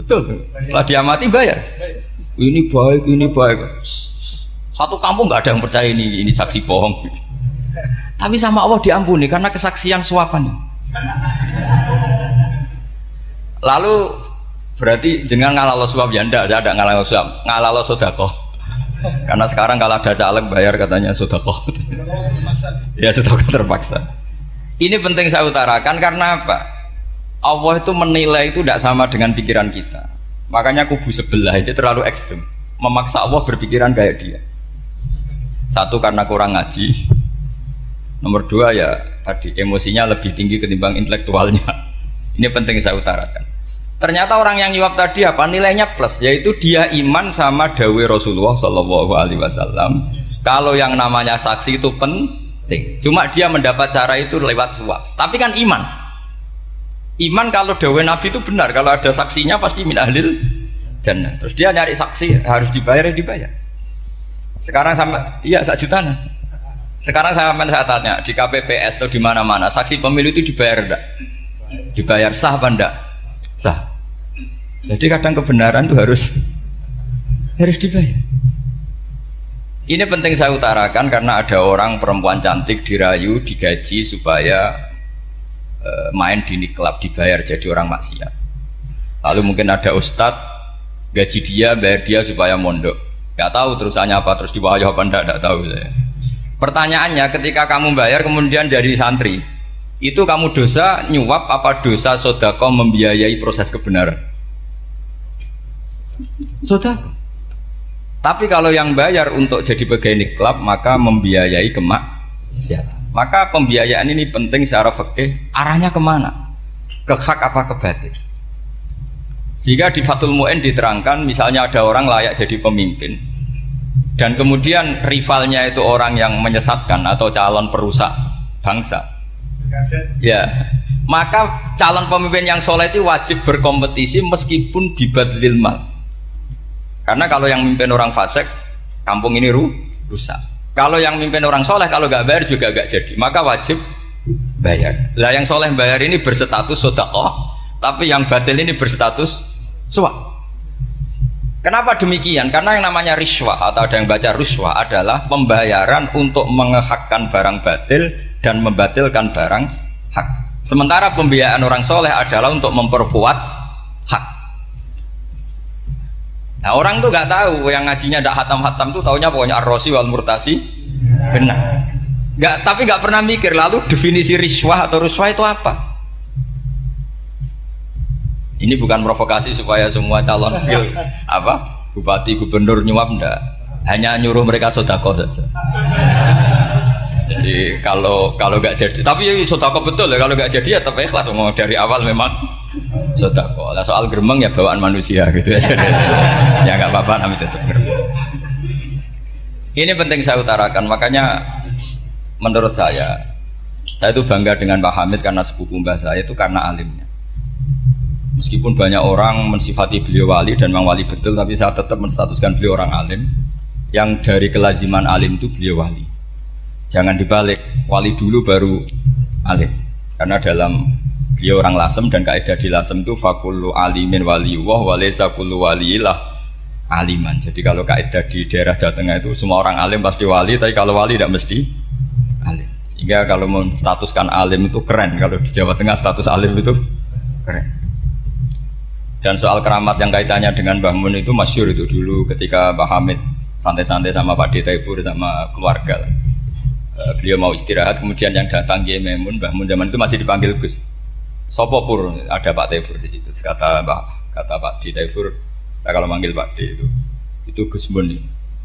A: Betul. Setelah dia mati bayar. Ini baik, ini baik. Satu kampung nggak ada yang percaya ini saksi bohong. Tapi sama Allah diampuni karena kesaksian suapan. Lalu berarti jangan ngalalo suap ya ndak, saya ada ngalalo suap, ngalalo sodakoh. Karena sekarang kalau ada caleg bayar katanya sodakoh. Ya sodakoh terpaksa. Ini penting saya utarakan karena apa? Allah itu menilai itu tidak sama dengan pikiran kita. Makanya kubu sebelah itu terlalu ekstrim, memaksa Allah berpikiran kayak dia. Satu karena kurang ngaji, nomor dua ya tadi emosinya lebih tinggi ketimbang intelektualnya. Ini penting saya utarakan. Ternyata orang yang nyuap tadi apa nilainya plus, yaitu dia iman sama dawai Rasulullah Shallallahu Alaihi Wasallam. Kalau yang namanya saksi itu penting, cuma dia mendapat cara itu lewat suap. Tapi kan iman kalau dawai Nabi itu benar, kalau ada saksinya pasti min ahlil jannah. Terus dia nyari saksi harus dibayar, ya dibayar. Sekarang sama, iya 1 juta nah. Sekarang saya tanya di KPPS atau di mana-mana saksi pemilu itu dibayar enggak? Dibayar sah apa enggak? Sah. Jadi kadang kebenaran itu harus dibayar. Ini penting saya utarakan karena ada orang perempuan cantik dirayu, digaji supaya main di niklab, dibayar jadi orang maksiat. Lalu mungkin ada ustadz gaji dia, bayar dia supaya mondok. Gak tahu terusannya apa, terus dibayar apa enggak tahu saya. Pertanyaannya ketika kamu bayar kemudian jadi santri, itu kamu dosa nyuap apa dosa sodako membiayai proses kebenaran? Sodako. Tapi kalau yang bayar untuk jadi pegawai niklab maka membiayai kemaksiatan. Maka pembiayaan ini penting secara fikih, arahnya kemana? Ke hak apa ke batil? Sehingga di Fathul Mu'in diterangkan misalnya ada orang layak jadi pemimpin dan kemudian rivalnya itu orang yang menyesatkan atau calon perusak bangsa, ya maka calon pemimpin yang soleh itu wajib berkompetisi meskipun bibadlil mal. Karena kalau yang memimpin orang fasik, kampung ini rusak. Kalau yang memimpin orang soleh, kalau nggak bayar juga nggak jadi, maka wajib bayar. Lah yang soleh bayar ini berstatus sedekah, tapi yang batil ini berstatus suap. Kenapa demikian? Karena yang namanya riswah atau ada yang baca ruswah adalah pembayaran untuk mengehakkan barang batil dan membatilkan barang hak. Sementara pembiayaan orang soleh adalah untuk memperkuat hak. Nah orang tuh nggak tahu, yang ngajinya tidak hatam-hatam tuh taunya pokoknya ar-rosi wal murtasi benar. Tapi nggak pernah mikir lalu definisi riswah atau ruswah itu apa? Ini bukan provokasi supaya semua calon bupati gubernur nyuap enggak, hanya nyuruh mereka sodako saja. Jadi kalau nggak jadi, tapi sodako betul ya, kalau nggak jadi ya tetap ikhlas, mau dari awal memang sodako. Lah soal geremeng ya bawaan manusia gitu ya. Ya nggak apa-apa namanya tetap geremeng. Ini penting saya utarakan, makanya menurut saya itu bangga dengan Pak Hamid karena sepupu mbah saya itu karena alimnya. Meskipun banyak orang mensifati beliau wali dan memang wali betul, tapi saya tetap menstatuskan beliau orang alim. Yang dari kelaziman alim itu beliau wali. Jangan dibalik, wali dulu baru alim. Karena dalam beliau orang lasem dan kaidah di lasem itu fakullu alimin waliyullah walaysa kullu waliyillah aliman. Jadi kalau kaidah di daerah Jawa Tengah itu semua orang alim pasti wali, tapi kalau wali tidak mesti alim. Sehingga kalau menstatuskan alim itu keren. Kalau di Jawa Tengah status alim itu keren. Dan soal keramat yang kaitannya dengan Mbah Mun itu masyhur itu dulu ketika Mbah Hamid santai-santai sama Pak Taifur sama keluarga. Beliau mau istirahat, kemudian yang datang Kiai Maimun, Mbah Mun zaman itu masih dipanggil Gus. Sopo pur, ada Pak Taifur di situ. Kata Pak Taifur, saya kalau manggil Pak D itu Gus Mun.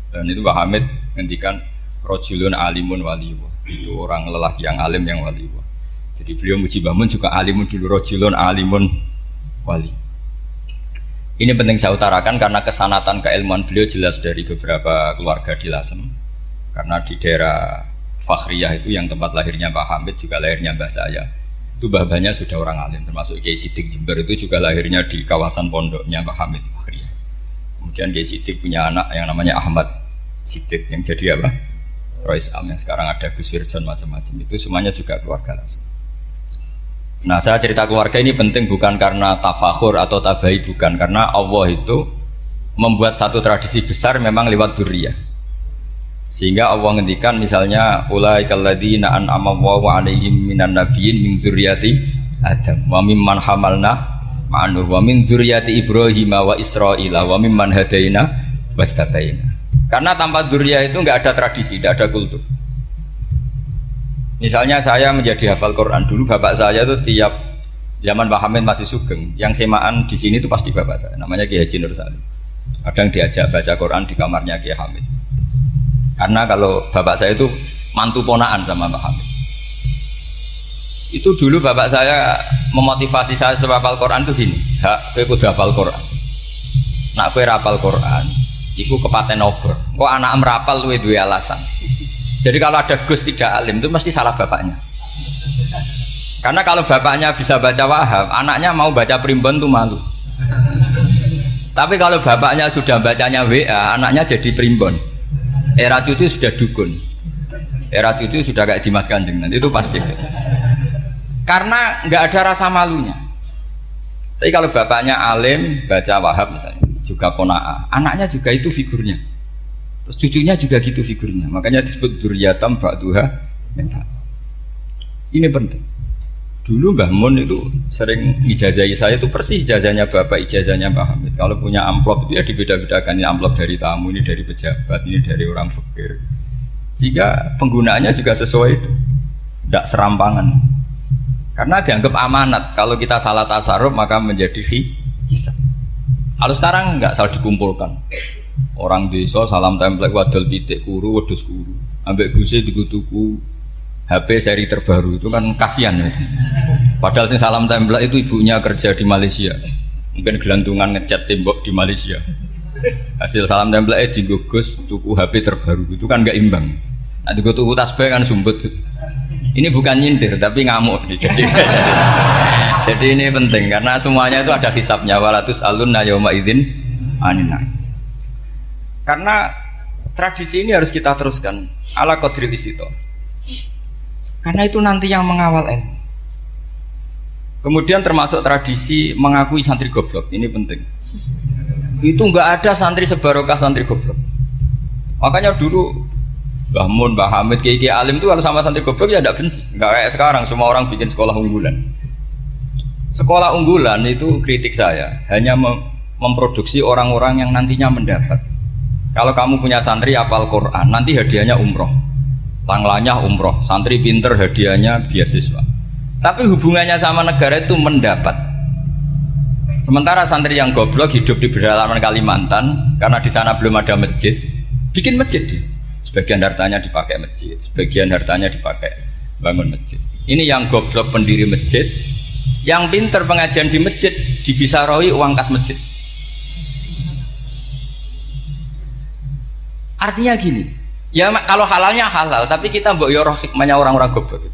A: Dan itu Mbah Hamid ngendikan rojulun alimun waliwa. Itu orang lelaki yang alim yang waliwa. Jadi beliau muji Mbah Mun juga alimun dulu, rojulun alimun wali. Ini penting saya utarakan karena kesanatan keilmuan beliau jelas dari beberapa keluarga di Lasem. Karena di daerah Fakhriyah itu yang tempat lahirnya Pak Hamid juga lahirnya mbah saya. Itu mbah-mbahnya sudah orang alim, termasuk Kiai Sidik Jember itu juga lahirnya di kawasan pondoknya Pak Hamid Fakhriyah. Kemudian Kiai Sidik punya anak yang namanya Ahmad Sidik yang jadi apa? Rois Am yang sekarang ada Gus Wirjon macam-macam itu semuanya juga keluarga Lasem. Nah saya cerita keluarga ini penting bukan karena tafakhur atau tabai, bukan, karena Allah itu membuat satu tradisi besar memang lewat dzurriyyah. Sehingga Allah ngendikan misalnya ulaikal ladzina an'ama Allahu 'alaihim minan nabiyyin min dzurriyyati Adam wa mimman hamalna ma'an wa min dzurriyyati Ibrahim wa Israila wa mimman hadaina wastabaina. Karena tanpa dzurriyyah itu enggak ada tradisi, enggak ada kultur. Misalnya saya menjadi hafal Quran dulu, bapak saya itu tiap zaman Pak Hamid masih sugeng, yang semaan di sini itu pasti bapak saya, namanya Kiai Haji Nur Salim. Kadang diajak baca Quran di kamarnya Kiai Hamid. Karena kalau bapak saya itu mantu ponaan sama Pak Hamid. Itu dulu bapak saya memotivasi saya supaya hafal Quran itu gini, hak kowe kudu hafal Quran. Nak kowe hafal Quran, iku kepaten obor. Kok anak merapal luwe duwe alasan. Jadi kalau ada Gus tidak alim itu mesti salah bapaknya. Karena kalau bapaknya bisa baca Wahab, anaknya mau baca primbon tuh malu. Tapi kalau bapaknya sudah bacanya WA, anaknya jadi primbon. Era cucu sudah dukun. Era cucu sudah kayak Dimas Kanjeng, nanti itu pasti. Karena nggak ada rasa malunya. Tapi kalau bapaknya alim baca Wahab misalnya, juga Qanaah, anaknya juga itu figurnya. Terus cucunya juga gitu figurnya, makanya disebut dzurriyyatam ba'duha min ba'd. Ini penting. Dulu Mbah Mun itu sering ijazahi saya itu persis ijazahnya bapak, ijazahnya Pak Hamid. Kalau punya amplop itu ya dibeda-bedakan, ini amplop dari tamu, ini dari pejabat, ini dari orang fakir. Sehingga penggunaannya juga sesuai itu, tidak serampangan. Karena dianggap amanat. Kalau kita salah tasarruf maka menjadi hisab. Kalau sekarang nggak salah dikumpulkan. Orang desa salam template wadol pitik kuru wedhus kuru ambek guse tuku HP seri terbaru itu kan kasihan ya. Padahal sing salam template itu ibunya kerja di Malaysia, mungkin gelantungan ngecat tembok di Malaysia. Hasil salam template dienggo Gus tuku HP terbaru itu kan nggak imbang. Nah dienggo tuku tasbih kan sumbut. Ini bukan nyindir tapi ngamuk jadi ini penting karena semuanya itu ada hisabnya. Walatus alunna yauma idzin anina. Karena tradisi ini harus kita teruskan ala qadril istito. Karena itu nanti yang mengawal ilmu. Kemudian termasuk tradisi mengakui santri goblok, ini penting. Itu enggak ada santri sebarokah santri goblok. Makanya dulu Mbah Mun, Mbah Hamid, Kiai alim itu kalau sama santri goblok ya tidak benci. Enggak kayak sekarang semua orang bikin sekolah unggulan. Sekolah unggulan itu kritik saya hanya memproduksi orang-orang yang nantinya mendapat. Kalau kamu punya santri hafal Quran, nanti hadiahnya umroh, langlanya umroh, santri pinter hadiahnya beasiswa. Tapi hubungannya sama negara itu mendapat. Sementara santri yang goblok hidup di pedalaman Kalimantan, karena di sana belum ada masjid, bikin masjid. Sebagian hartanya dipakai masjid, sebagian hartanya dipakai bangun masjid. Ini yang goblok pendiri masjid, yang pinter pengajian di masjid dibisaroi uang kas masjid. Artinya gini, ya kalau halalnya halal, tapi kita mbok yoroh hikmahnya orang-orang goblok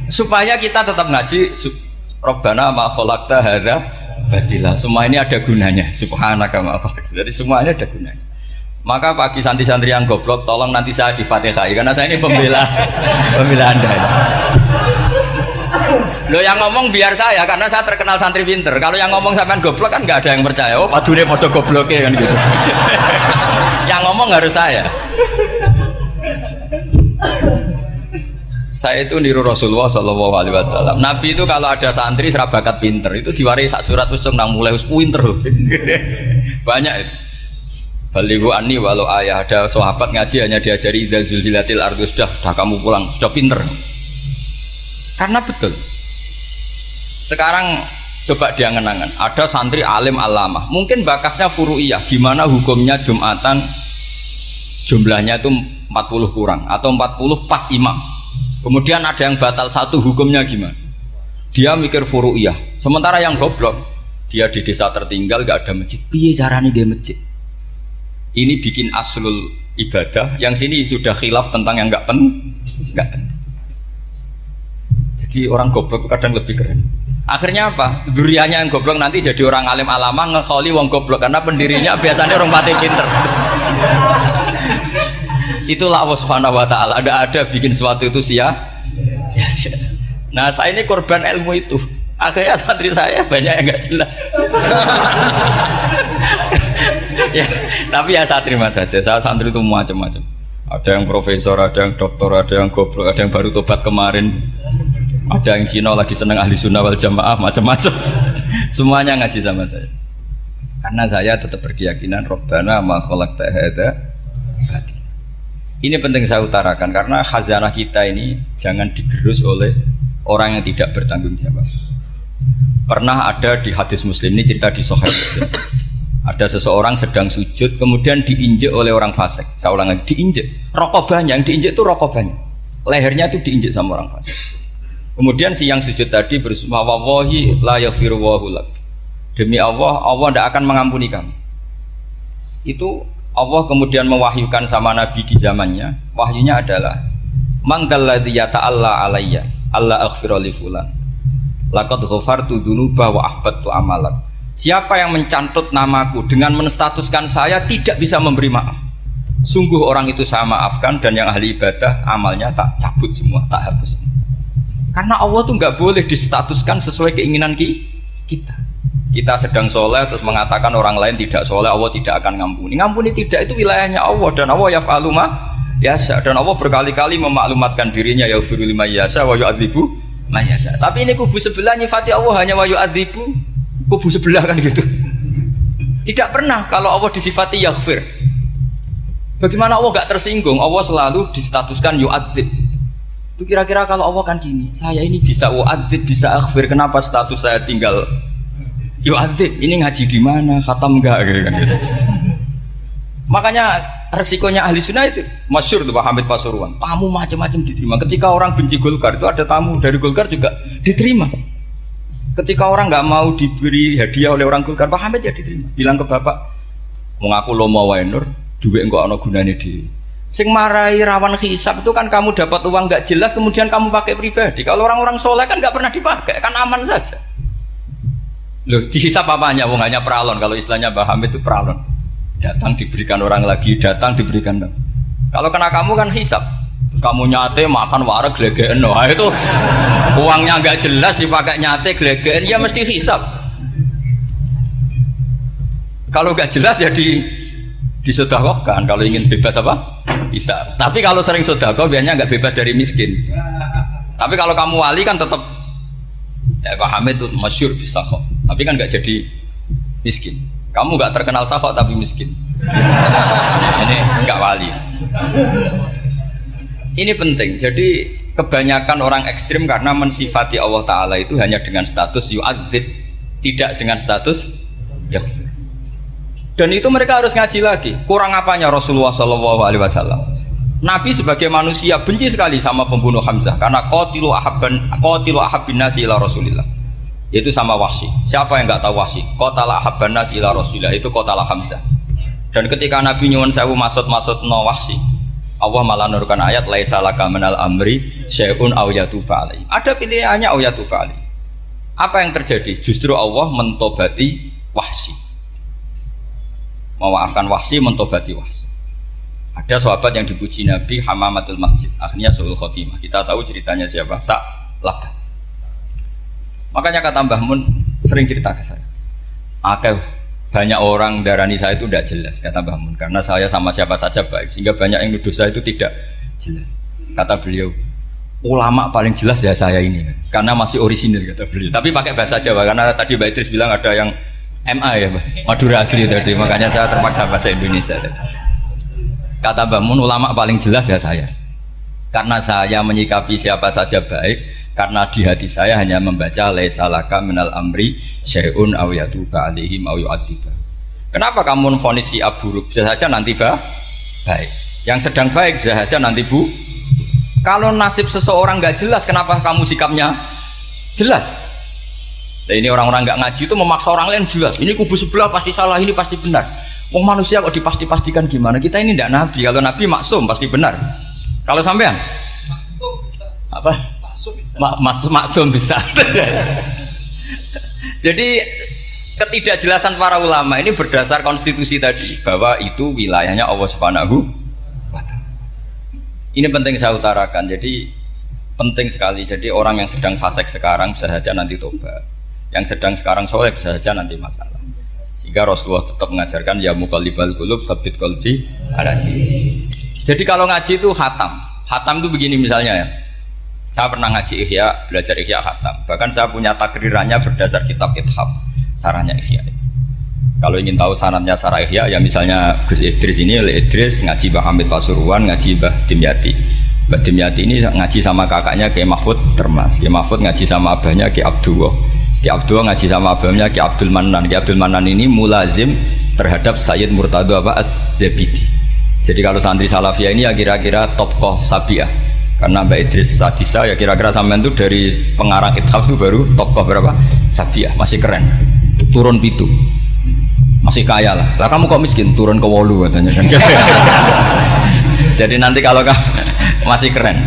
A: supaya kita tetap ngaji. Rabbana ma khalaqta hadza batila. Semua ini ada gunanya. Subhanaka ma khalaqta. Jadi semuanya ada gunanya. Maka bagi santri-santri yang goblok, tolong nanti saya di Fatihai karena saya ini pembela Anda. Lo yang ngomong biar saya karena saya terkenal santri pinter. Kalau yang ngomong sampean goblok kan nggak ada yang percaya. Oh, padune padha gobloknya kan gitu. Yang ngomong harus saya. Saya itu niru Rasulullah Shallallahu Alaihi Wasallam. Nabi itu kalau ada santri serabakat pinter itu diwaris sak surat usung nang mulai pinter. Banyak itu. Balighu anni walau ayah. Ada sahabat ngaji hanya diajari idza zulzilatil ardu, sudah kamu pulang, sudah pinter. Karena betul. Sekarang coba diangen-angen, ada santri alim alamah, mungkin bakasnya furu'iyah, gimana hukumnya Jumatan jumlahnya itu 40 kurang atau 40 pas imam. Kemudian ada yang batal satu, hukumnya gimana? Dia mikir furu'iyah. Sementara yang goblok, dia di desa tertinggal gak ada masjid. Piye caranya dia masjid? Ini bikin aslul ibadah, yang sini sudah khilaf tentang yang gak penting. Jadi orang goblok kadang lebih keren. Akhirnya apa? Duriannya yang goblok nanti jadi orang alim alama ngekholi wong goblok karena pendirinya biasanya orang pati pinter. Itulah Allah Subhanahu wa taala. Ada bikin sesuatu itu sia-sia. Nah, saya ini korban ilmu itu. Akhirnya santri saya banyak yang nggak jelas. Ya, tapi ya saya terima saja. Saya santri itu macam-macam. Ada yang profesor, ada yang doktor, ada yang goblok, ada yang baru tobat kemarin. Ada yang Cina lagi seneng ahli sunnah wal jamaah, macam-macam. Semuanya ngaji sama saya. Karena saya tetap berkeyakinan Rabbana ma khalaqta hadza batil. Ini penting saya utarakan karena khazanah kita ini jangan digerus oleh orang yang tidak bertanggung jawab. Pernah ada di hadis Muslim, ini cerita di Sahih Muslim. Ada seseorang sedang sujud kemudian diinjek oleh orang fasik. Saya ulang lagi, diinjek. Rokobahnya, yang diinjek itu rokobahnya. Lehernya itu diinjek sama orang fasik. Kemudian si yang sujud tadi bersumpah wallahi la yaghfiru wallahu lak. Demi Allah, Allah tidak akan mengampuni kamu. Itu Allah kemudian mewahyukan sama Nabi di zamannya. Wahyunya adalah man dalladzi yata'alla alayya alla aghfira li fulan. Laqad ghafartu dzunuba wa ahbattu amalat. Siapa yang mencantut namaku dengan menstatuskan saya tidak bisa memberi maaf, sungguh orang itu saya maafkan dan yang ahli ibadah amalnya tak cabut semua, tak hapus. Karena Allah tuh nggak boleh distatuskan sesuai keinginan kita. Kita sedang soleh terus mengatakan orang lain tidak soleh, Allah tidak akan ngampuni. Ngampuni tidak, itu wilayahnya Allah, dan Allah yaf'alu ma yasha, dan Allah berkali-kali memaklumatkan dirinya yaghfiru liman yasha wa yu'adzibu man yasha. Tapi ini kubu sebelah nyifati Allah hanya wa yu'adzibu, kubu sebelah kan gitu. Tidak pernah kalau Allah disifati yaghfir. Bagaimana Allah gak tersinggung? Allah selalu distatuskan yu'adzib. Itu kira-kira kalau Allah kan gini, saya ini bisa u'adzib, bisa aghfir, kenapa status saya tinggal yu'adzib? Ini ngaji di mana? Khatam enggak gitu kan gitu. Makanya resikonya ahli sunnah itu masyhur tuh Pak Hamid Pasuruan. Tamu macam-macam diterima. Ketika orang benci Golkar itu ada tamu dari Golkar juga diterima. Ketika orang nggak mau diberi hadiah oleh orang Golkar, Pak Hamid ya diterima. Bilang ke bapak, mengaku lomo wae nur, duit enggak ana gunane dhewe. Sing marai rawan hisab itu kan kamu dapat uang nggak jelas kemudian kamu pakai pribadi. Kalau orang-orang soleh kan nggak pernah dipakai, kan aman saja. Loh, dihisab apanya? Wong hanya peralon. Kalau istilahnya Mbah Hamid itu peralon. Datang diberikan orang lagi, datang diberikan. Kalau kena kamu kan hisab. Terus kamu nyate makan wareg glegeken. Wah itu uangnya nggak jelas dipakai nyate glegeken, ya mesti hisab. Kalau nggak jelas ya disedekahkan. Kalau ingin bebas apa? Bisa. Tapi kalau sering sedekah biasanya nggak bebas dari miskin. Tapi kalau kamu wali kan tetap ya Pak Hamid itu masyhur bisa kok. Tapi kan nggak jadi miskin. Kamu nggak terkenal sakok tapi miskin. Ini nggak wali. Ini penting. Jadi kebanyakan orang ekstrim karena mensifati Allah Taala itu hanya dengan status yu'adzib, tidak dengan status yaghfir. Dan itu mereka harus ngaji lagi. Kurang apanya Rasulullah SAW? Nabi sebagai manusia benci sekali sama pembunuh Hamzah karena qatilu ahabbin nasi ila Rasulillah. Yaitu sama Wahsy. Siapa yang nggak tahu Wahsy? Qatala ahabban nasi ila Rasulillah, itu qatala Hamzah. Dan ketika Nabi nyuwun sewu maksud no Wahsy, Allah malah nurkan ayat laisa laka minal amri syai'un aw yatuba alaihi. Ada pilihannya aw yatuba alaihi. Apa yang terjadi? Justru Allah mentobati Wahsy. Memaafkan Wahsy, mentobati Wahsy. Ada sahabat yang dipuji Nabi Hamamatul Masjid, akhirnya su'ul khotimah. Kita tahu ceritanya siapa? Sa'labah. Makanya kata Mbah Mun sering cerita ke saya, banyak orang darani saya itu tidak jelas, kata Mbah Mun, karena saya sama siapa saja baik, sehingga banyak yang nuduh saya itu tidak jelas. Kata beliau, ulama paling jelas ya saya ini, karena masih orisinil, kata beliau. Tapi pakai bahasa Jawa, karena tadi Mbak Idris bilang ada yang
B: MA ya Mbak, Madura asli tadi, makanya saya terpaksa bahasa Indonesia tadi. Kata Mbak Mun, ulama paling jelas ya saya, karena saya menyikapi siapa saja baik, karena di hati saya hanya membaca laisa laka minal amri syai'un aw yatuba alaihim aw yu'adziba. Kenapa kamu memvonis si buruk? Bisa saja nanti baik, yang sedang baik bisa saja nanti kalau nasib seseorang nggak jelas, kenapa kamu sikapnya jelas? Nah, ini orang-orang nggak ngaji itu memaksa orang lain jelas. Ini kubu sebelah pasti salah, ini pasti benar. Wong manusia kok dipasti-pastikan gimana? Kita ini tidak nabi. Kalau nabi maksum pasti benar. Kalau sampean apa? Maksum bisa. Jadi ketidakjelasan para ulama ini berdasar konstitusi tadi bahwa itu wilayahnya Allah Subhanahu wa Ta'ala. Ini penting saya utarakan. Jadi penting sekali. Jadi orang yang sedang fasik sekarang bisa saja nanti tobat. Yang sedang sekarang soleh bisa saja nanti masalah. Sehingga Rasulullah tetap mengajarkan ya muqallibal qulub tsabbit qalbi ala dinik. Jadi kalau ngaji itu khatam. Khatam itu begini misalnya ya. Saya pernah ngaji Ihya, belajar Ihya khatam. Bahkan saya punya takrirannya berdasar kitab Ithaf, sarahnya Ihya. Kalau ingin tahu sanadnya sarah Ihya, ya misalnya Gus Idris ini, Idris ngaji Mbah Hamid Pasuruan, ngaji Mbah Dimyati. Mbah Dimyati ini ngaji sama kakaknya Kiai Mahfud Termas. Kiai Mahfud ngaji sama abahnya Kiai Abdullah. Kiai Abdullah ngaji sama abahnya Kiai Abdul Manan. Kiai Abdul Manan ini mulazim terhadap Sayyid Murtado Az-Zabidi. Jadi kalau santri Salafiyah ini ya kira-kira tokoh Sabiah. Karena Mbak Idris Sadisa ya kira-kira sampean itu dari pengarang Ithaf itu baru tokoh berapa? Sabiah, masih keren. Turun pitu. Masih kaya lah. Lah kamu kok miskin? Turun ke 8 katanya kan. Jadi nanti kalau masih keren.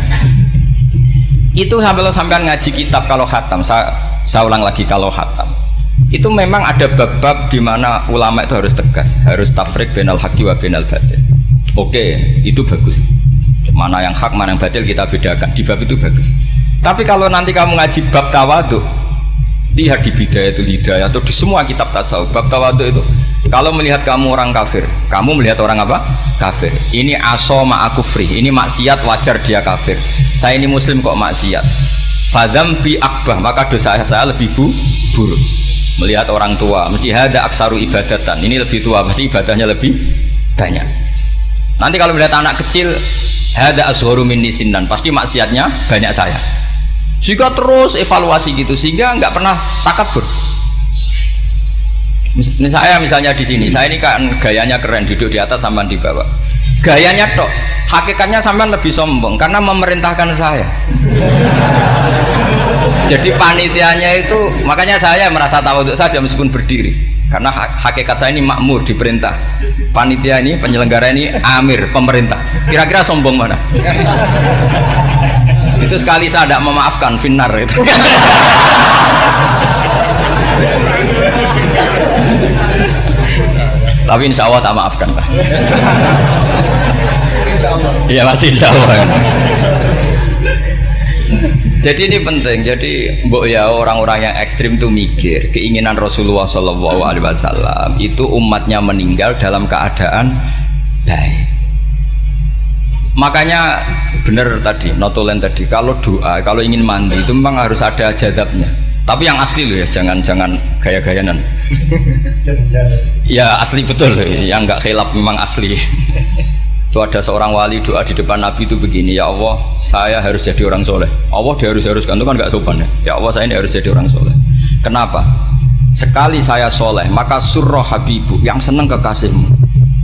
B: Itu sampean ngaji kitab kalau khatam. Saya ulang lagi kalau khatam. Itu memang ada bab-bab di mana ulama itu harus tegas, harus tafriq bainal haqqi wa bainal batil. Oke, itu bagus. Mana yang hak, mana yang batil kita bedakan. Di bab itu bagus. Tapi kalau nanti kamu ngaji bab tawadhu, lihat di Bidayatul Hidayah atau di semua kitab tasawuf, bab tawadhu itu kalau melihat kamu orang kafir, kamu melihat orang apa? Kafir. Ini aso ma'akufri, ini maksiat wajar dia kafir. Saya ini muslim kok maksiat. Fadam bi akbah, maka dosa saya lebih buruk. Melihat orang tua, mesti hada aksaru ibadatan, ini lebih tua, pasti ibadahnya lebih banyak. Nanti kalau melihat anak kecil, hada asgharu minni sinnan, pasti maksiatnya banyak saya. Jika terus evaluasi gitu, sehingga nggak pernah takabur. Misalnya di sini, saya ini kan gayanya keren, duduk di atas sampai di bawah. Gayanya tok, hakikatnya sampai lebih sombong karena memerintahkan saya. Jadi panitianya itu, makanya saya merasa tawadhu saja meskipun berdiri, karena hakikat saya ini makmur, diperintah. Panitia ini, penyelenggara ini amir, pemerintah. Kira-kira sombong mana? Itu sekali saya tidak memaafkan, finnar itu. Tapi insya Allah tak maafkan lah. Iya masih insya Allah. Jadi ini penting. Jadi mbok ya orang-orang yang ekstrim itu mikir keinginan Rasulullah SAW itu umatnya meninggal dalam keadaan baik. Makanya benar tadi notulen tadi, kalau doa, kalau ingin mandi itu memang harus ada jadabnya. Tapi yang asli loh ya, jangan gaya-gayanan. Ya asli betul loh, yang nggak khilaf memang asli. Itu ada seorang wali doa di depan Nabi itu begini, ya Allah saya harus jadi orang soleh. Allah diharuskan itu kan nggak sopan ya. Ya Allah saya ini harus jadi orang soleh. Kenapa? Sekali saya soleh maka surroh habibu, yang seneng kekasihmu.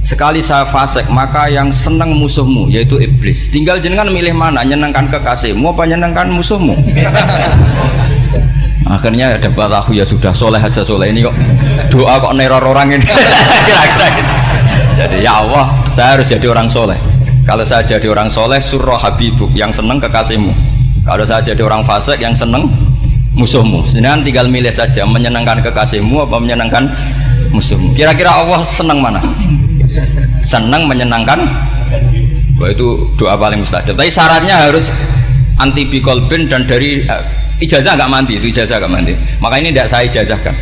B: Sekali saya fasik maka yang seneng musuhmu, yaitu iblis. Tinggal jenengan milih mana, nyenengkan kekasihmu apa nyenengkan musuhmu. Akhirnya ada batahu, ya sudah soleh aja, soleh ini kok doa kok neror orang ini. Kira-kira gitu. Jadi ya Allah saya harus jadi orang soleh. Kalau saya jadi orang soleh, surroh habibuk, yang seneng kekasihmu. Kalau saya jadi orang fasik, yang seneng musuhmu. Sedangkan tinggal milih saja, menyenangkan kekasihmu apa menyenangkan musuhmu. Kira-kira Allah seneng mana? Seneng menyenangkan. Wah itu doa paling mustajab. Tapi syaratnya harus anti bikolbin dan dari ijazah nggak mandi, itu ijazah nggak mandi. Maka ini tidak saya ijazahkan.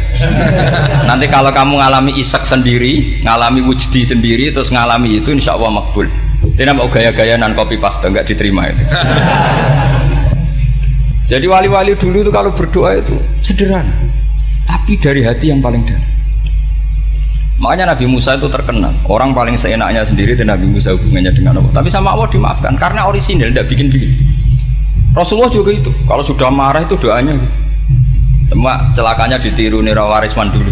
B: Nanti kalau kamu ngalami isak sendiri, ngalami wujdi sendiri, terus ngalami itu, insya Allah makbul. Tidak mau gaya-gayanan copy paste, nggak diterima itu. Jadi wali-wali dulu itu kalau berdoa itu sederhana, tapi dari hati yang paling dalam. Makanya Nabi Musa itu terkenal. Orang paling seenaknya sendiri itu Nabi Musa hubungannya dengan Allah. Tapi sama Allah dimaafkan karena orisinil, tidak bikin-bikin. Rasulullah juga itu. Kalau sudah marah itu doanya. Cuma celakanya ditiru Nira Warisman dulu.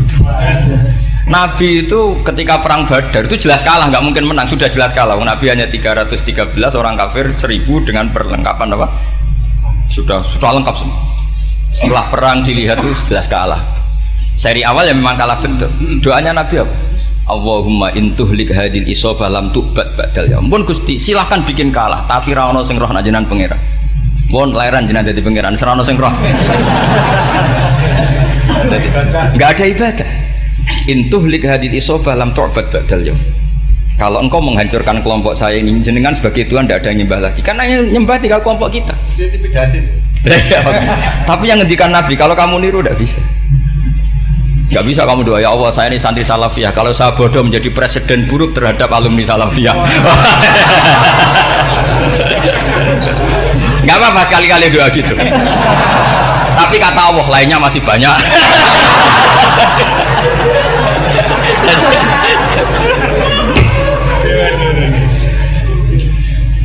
B: Nabi itu ketika perang Badar itu jelas kalah, nggak mungkin menang. Sudah jelas kalah. Nabi hanya 313, orang kafir 1000 dengan perlengkapan apa? Sudah lengkap semua. Setelah perang dilihat itu jelas kalah. Seri awal ya memang kalah betul. Doanya Nabi apa? Allahumma intuhlik hadil isobah lam tu'bad badal ya ampun Gusti, silahkan bikin kalah tapi ra ono sing roh nak jenengan pangeran. Mohon lahiran jenengan dadi pangeran, ora ono sing roh. Enggak ada ibadah. Intuhlik hadil isobah lam tu'bad badal ya. Kalau engkau menghancurkan kelompok saya ini, jenengan sebagai Tuhan tidak ada yang nyembah lagi. Karena yang nyembah tinggal kelompok kita. Tapi yang ngendikan Nabi, kalau kamu niru tidak bisa. Gak bisa kamu doa, ya Allah saya ini santri salafiyah, kalau saya bodoh menjadi presiden buruk terhadap alumni salafiyah. Gak apa-apa sekali-kali doa gitu. Tapi kata Allah lainnya masih banyak.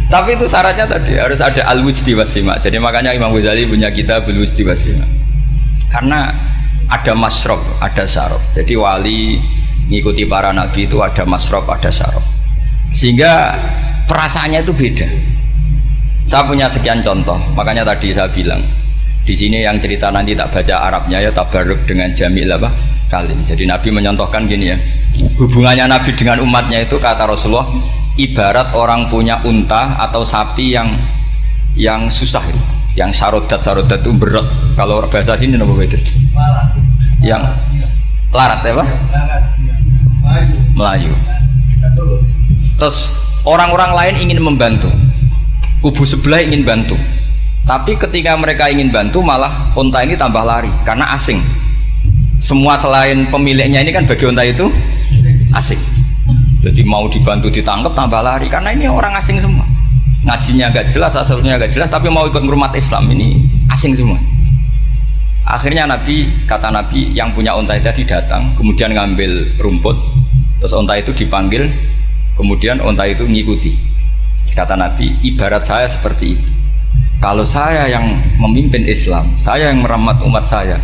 B: Tapi itu syaratnya tadi harus ada al-wujdi wasima. Jadi makanya Imam Ghazali punya kitab al-wujdi wasima. Karena ada masrob, ada syarab. Jadi wali ngikuti para nabi itu ada masrob, ada syarab. Sehingga perasaannya itu beda. Saya punya sekian contoh. Makanya tadi saya bilang di sini yang cerita nanti tak baca Arabnya ya tabarruk dengan jamil apa kalim. Jadi Nabi menyontohkan gini ya. Hubungannya Nabi dengan umatnya itu kata Rasulullah ibarat orang punya unta atau sapi yang susah, yang sarodat itu berat. Kalau bahasa sini nama beda. Yang larat ya Pak? Melayu. Terus orang-orang lain ingin membantu, kubu sebelah ingin bantu, tapi ketika mereka ingin bantu malah unta ini tambah lari karena asing. Semua selain pemiliknya ini kan bagi unta itu asing. Jadi mau dibantu ditangkap tambah lari karena ini orang asing semua. Ngajinya agak jelas, asalnya agak jelas, tapi mau ikut ngurumat Islam ini asing semua. Akhirnya kata Nabi yang punya unta itu tadi datang, kemudian ngambil rumput, terus unta itu dipanggil, kemudian unta itu ngikuti. Kata Nabi, ibarat saya seperti itu. Kalau saya yang memimpin Islam, saya yang merawat umat saya,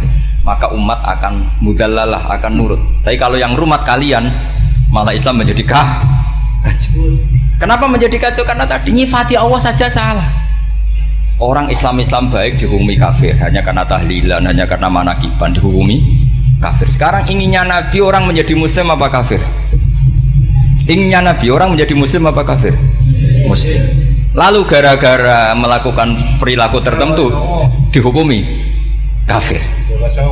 B: maka umat akan mudallalah, akan nurut. Tapi kalau yang rumat kalian, malah Islam menjadi kacau. Kenapa menjadi kacau? Karena tadi nyifati Allah saja salah. Orang Islam baik dihukumi kafir hanya karena tahlilan, hanya karena manakiban dihukumi kafir. Sekarang inginnya Nabi orang menjadi muslim apa kafir? Inginnya Nabi orang menjadi muslim apa kafir? Muslim. Lalu gara-gara melakukan perilaku tertentu dihukumi kafir.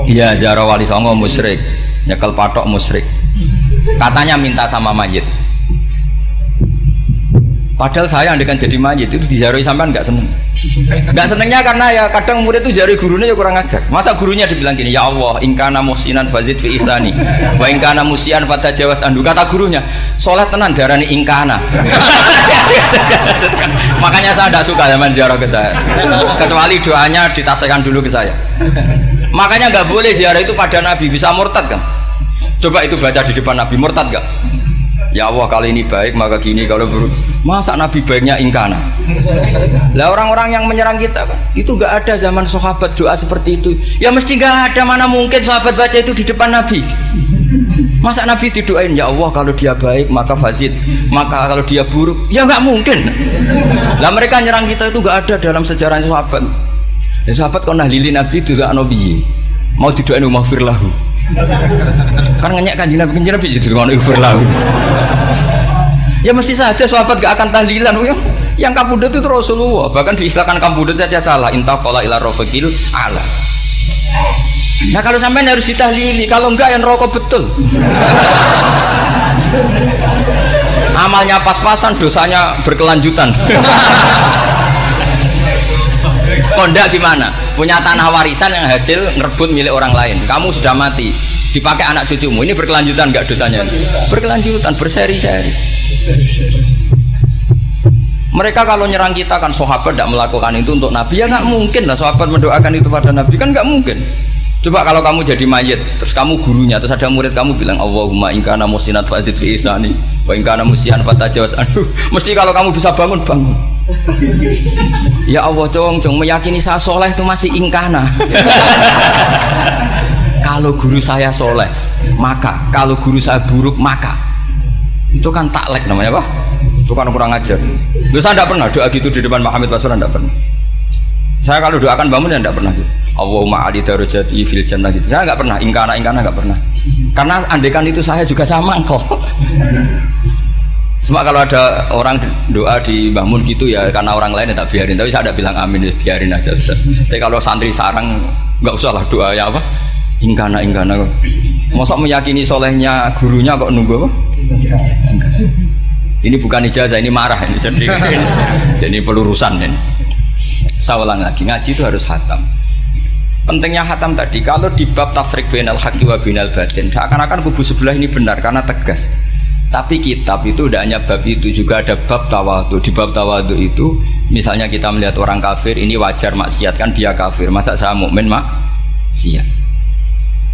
B: Iya, ziarah wali songo musyrik, nyekel patok musyrik. Katanya minta sama mayit. Padahal saya andekan jadi mayit itu dijaroi sampean nggak seneng. Nggak senengnya karena ya kadang murid itu jari gurunya ya kurang ajar. Masa gurunya dibilang gini, ya Allah, ingkana muhsinan fazid fi ihsani, wa ingkana musian fatajawas andu. Kata gurunya, soleh tenan darani ingkana. Makanya saya tidak suka zaman ziarah ke saya. Kecuali doanya ditasihkan dulu ke saya. Makanya nggak boleh ziarah itu pada Nabi, bisa murtad kan? Coba itu baca di depan Nabi, murtad nggak? Ya Allah kali ini baik maka gini, kalau buruk masa Nabi baiknya ingkana. Lah orang-orang yang menyerang kita kan itu gak ada zaman sahabat doa seperti itu. Ya mesti gak ada, mana mungkin sahabat baca itu di depan Nabi. Masa Nabi didoain ya Allah kalau dia baik maka fazid, maka kalau dia buruk ya gak mungkin. Lah mereka nyerang kita itu gak ada dalam sejarah sahabat. Ya sahabat kok nahlilin Nabi itu gak nabi mau didoain maghfir lahu. Kan ngenyek kanjeng Nabi jadi ngono ighfir lahu. Ya mesti saja sahabat gak akan tahlilan. Yang kabudut itu Rasulullah, bahkan diistilahkan kabudut saja salah. Intaqala ila rafiqil ala. Nah kalau sampai harus ditahlili, kalau enggak yang rokok betul. Amalnya pas-pasan, dosanya berkelanjutan. Kondak gimana? Punya tanah warisan yang hasil ngerebut milik orang lain, kamu sudah mati, dipakai anak cucumu, ini berkelanjutan nggak dosanya? Berkelanjutan, berseri-seri. Mereka kalau nyerang kita kan sahabat tidak melakukan itu untuk Nabi, ya nggak mungkin lah sahabat mendoakan itu pada Nabi, kan nggak mungkin. Coba kalau kamu jadi mayit, terus kamu gurunya, terus ada murid kamu bilang Allahumma in kana musinat fazid fi isani wa in kana musian fatajawaz anhu. Mesti kalau kamu bisa bangun. Ya Allah, cong meyakini saya soleh itu masih ingkana. Kalau guru saya soleh, maka kalau guru saya buruk, maka itu kan taklek namanya, Pak. Itu kan kurang ajar. Saya tidak pernah doa gitu di depan Muhammad Basura, tidak pernah. Saya kalau doakan bangun ya tidak pernah gitu. Allahumma ali darajati fil jannah gitu. Saya nggak pernah, ingkana nggak pernah. Karena andekan itu saya juga sama engkau. Cuma kalau ada orang doa di bangun gitu ya karena orang lain ya tak biarin. Tapi saya tidak bilang amin, ya biarin aja sudah. Tapi kalau santri sarang nggak usah lah doa ya apa? Ingkana. Masa meyakini solehnya gurunya kok nunggu apa? Ini bukan ijazah, ini marah ini jadi pelurusan ini. Saya ulang lagi, ngaji itu harus khatam. Pentingnya khatam tadi, kalau di bab tafriq bainal haqqi wa bainal batin, seakan-akan kubu sebelah ini benar karena tegas. Tapi kitab itu tidak hanya bab itu, juga ada bab tawadhu. Di bab tawadhu itu, misalnya kita melihat orang kafir, ini wajar maksiat kan dia kafir. Masa saya mukmin maksiat?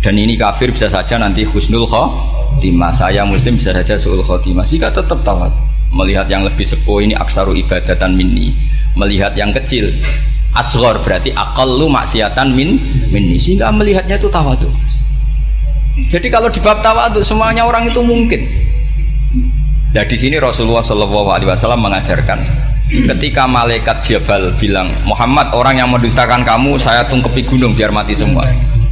B: Dan ini kafir bisa saja nanti husnul khotimah, saya muslim bisa saja su'ul khotimah. Jika tetap tawadhu, melihat yang lebih sepuh ini aksaru ibadatan minni, melihat yang kecil asghar berarti aqallu maksiatan minni, sehingga melihatnya itu tawadhu. Jadi kalau di bab tawadhu semuanya orang itu mungkin. Nah di sini Rasulullah SAW mengajarkan, ketika malaikat Jabal bilang, Muhammad, orang yang mendustakan kamu saya tungkepi gunung biar mati semua.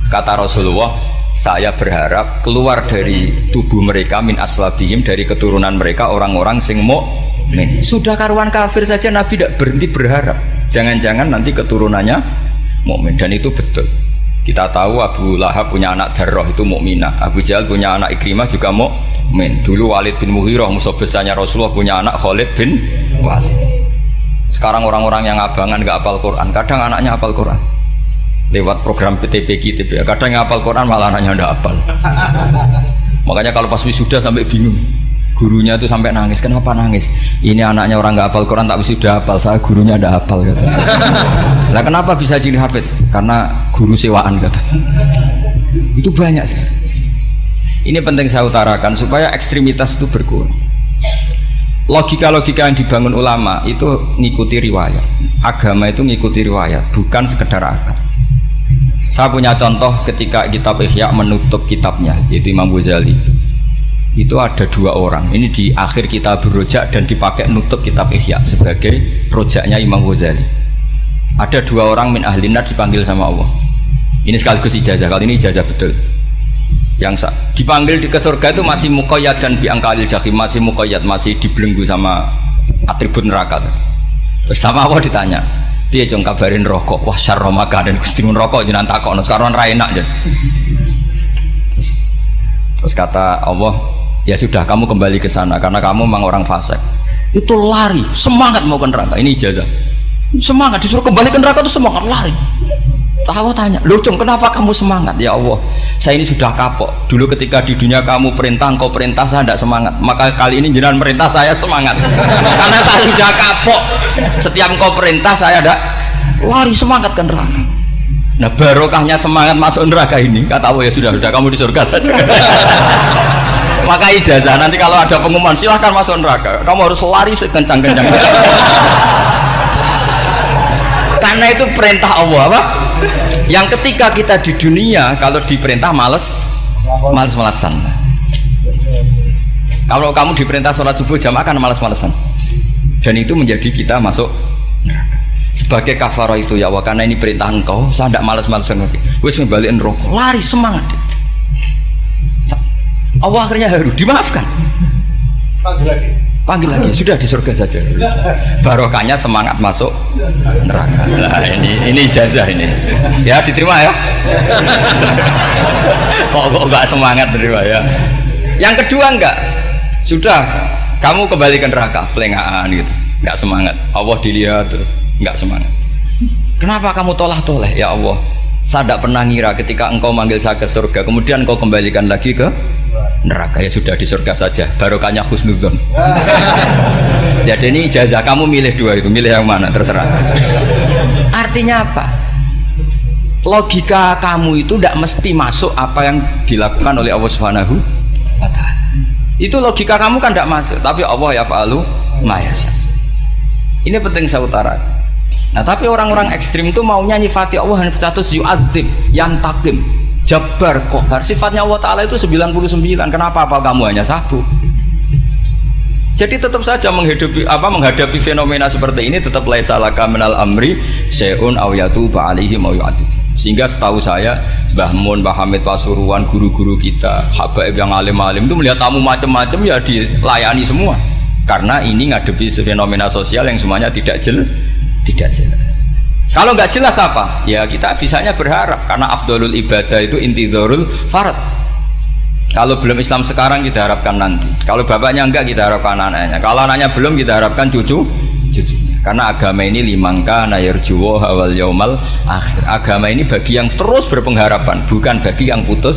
B: Kata Rasulullah, saya berharap keluar dari tubuh mereka min aslabihim, dari keturunan mereka orang-orang sing mukmin. Sudah karuan kafir saja Nabi tidak berhenti berharap, jangan-jangan nanti keturunannya mukmin. Dan itu betul. Kita tahu Abu Lahab punya anak Darroh itu mukminah, Abu Jahal punya anak Ikrimah juga mukmin. Dulu Walid bin Mughirah musuh besarnya Rasulullah punya anak Khalid bin Walid. Sekarang orang-orang yang abangan gak hafal Quran, kadang anaknya hafal Quran lewat program PTPG, kadang yang hafal Quran malah anaknya tidak hafal. Makanya kalau pas wisuda sampai bingung, gurunya itu sampai nangis. Kenapa nangis? Ini anaknya orang nggak hafal Quran tak wisuda hafal, saya gurunya tidak hafal kata. Lah kenapa bisa jadi hafid? Karena guru sewaan kata. Itu banyak sih. Ini penting saya utarakan supaya ekstremitas itu berkurang. Logika-logika yang dibangun ulama itu ngikuti riwayat. Agama itu ngikuti riwayat, bukan sekedar akal. Saya punya contoh ketika kitab Ihya menutup kitabnya, yaitu Imam Ghazali. Itu ada dua orang, ini di akhir kitab Rojak dan dipakai nutup kitab Ihya sebagai rojaknya Imam Ghazali. Ada dua orang min ahli nar dipanggil sama Allah. Ini sekaligus ijazah, kali ini ijazah betul. Yang dipanggil ke surga itu masih muqayyad dan biangkalil jahim, masih muqayyad, masih dibelenggu sama atribut neraka. Terus sama Allah ditanya, dia jong kabarin rokok, wah syarro makan dan kustingun rokok jenang takok, sekarang ra enak jen. Terus kata Allah, ya sudah kamu kembali ke sana karena kamu memang orang fasik. Itu lari, semangat mau ke neraka. Ini ijazah. Semangat disuruh kembali ke neraka itu semangat lari. Allah tanya, loh Jong kenapa kamu semangat? Ya Allah, saya ini sudah kapok. Dulu ketika di dunia kamu perintah, engkau perintah, saya tidak semangat. Maka kali ini jenengan perintah saya semangat. Karena saya sudah kapok. Setiap engkau perintah saya ada lari semangat ke neraka. Nah barokahnya semangat masuk neraka ini, kata Allah, ya sudah kamu di surga saja. Maka ijazah nanti kalau ada pengumuman silahkan masuk neraka, kamu harus lari sekencang-kencang. Karena itu perintah Allah apa? Yang ketika kita di dunia kalau diperintah males-malesan. Kalau kamu diperintah sholat subuh jamaah kan males-malesan. Dan itu menjadi kita masuk neraka. Sebagai kafarah itu ya Allah, karena ini perintah engkau, saya tidak males-malesan lagi. Wes ngembaliin rokok, lari semangat. Allah akhirnya harus dimaafkan. Panggil lagi, sudah di surga saja. Barokahnya semangat masuk neraka. Nah ini ijazah ini. Ya diterima ya. Kok enggak semangat terima ya. Yang kedua enggak. Sudah kamu kembali ke neraka, pelengahan gitu. Enggak semangat. Allah dilihat terus enggak semangat. Kenapa kamu toleh-toleh? Ya Allah, saya tidak pernah ngira ketika engkau manggil saya ke surga, kemudian engkau kembalikan lagi ke neraka. Ya sudah di surga saja, barokahnya husnudzon. Jadi ini ijazah, kamu milih dua itu, milih yang mana terserah. Artinya apa? logika kamu itu tidak mesti masuk apa yang dilakukan oleh Allah Subhanahu wa ta'ala. Itu logika kamu kan tidak masuk, tapi Allah yaf'alu ma yasha. Ini penting saya utarakan. Nah, tapi orang-orang ekstrim itu maunya nyifati Allah hanya status yu'adzib, yantakim, jabbar, qahar. Sifatnya Allah Ta'ala itu 99. Kenapa apa kamu hanya satu? Jadi tetap saja menghadapi fenomena seperti ini tetap laisa laka minal amri syai'un aw yatuba alaihi ma yu'adzib. Sehingga setahu saya Mbah Mun, Mbah Hamid Pasuruan, guru-guru kita, habaib yang alim-alim itu melihat tamu macam-macam ya dilayani semua. Karena ini ngadepi fenomena sosial yang semuanya tidak jelas. Kalau nggak jelas apa? Ya kita bisanya berharap karena afdolul ibadah itu intidharul farad. Kalau belum Islam sekarang kita harapkan nanti. Kalau bapaknya enggak kita harapkan anaknya. Kalau anaknya belum kita harapkan cucunya. Karena agama ini limangka nayarjuwa hawal yaumal akhir. Agama ini bagi yang terus berpengharapan, bukan bagi yang putus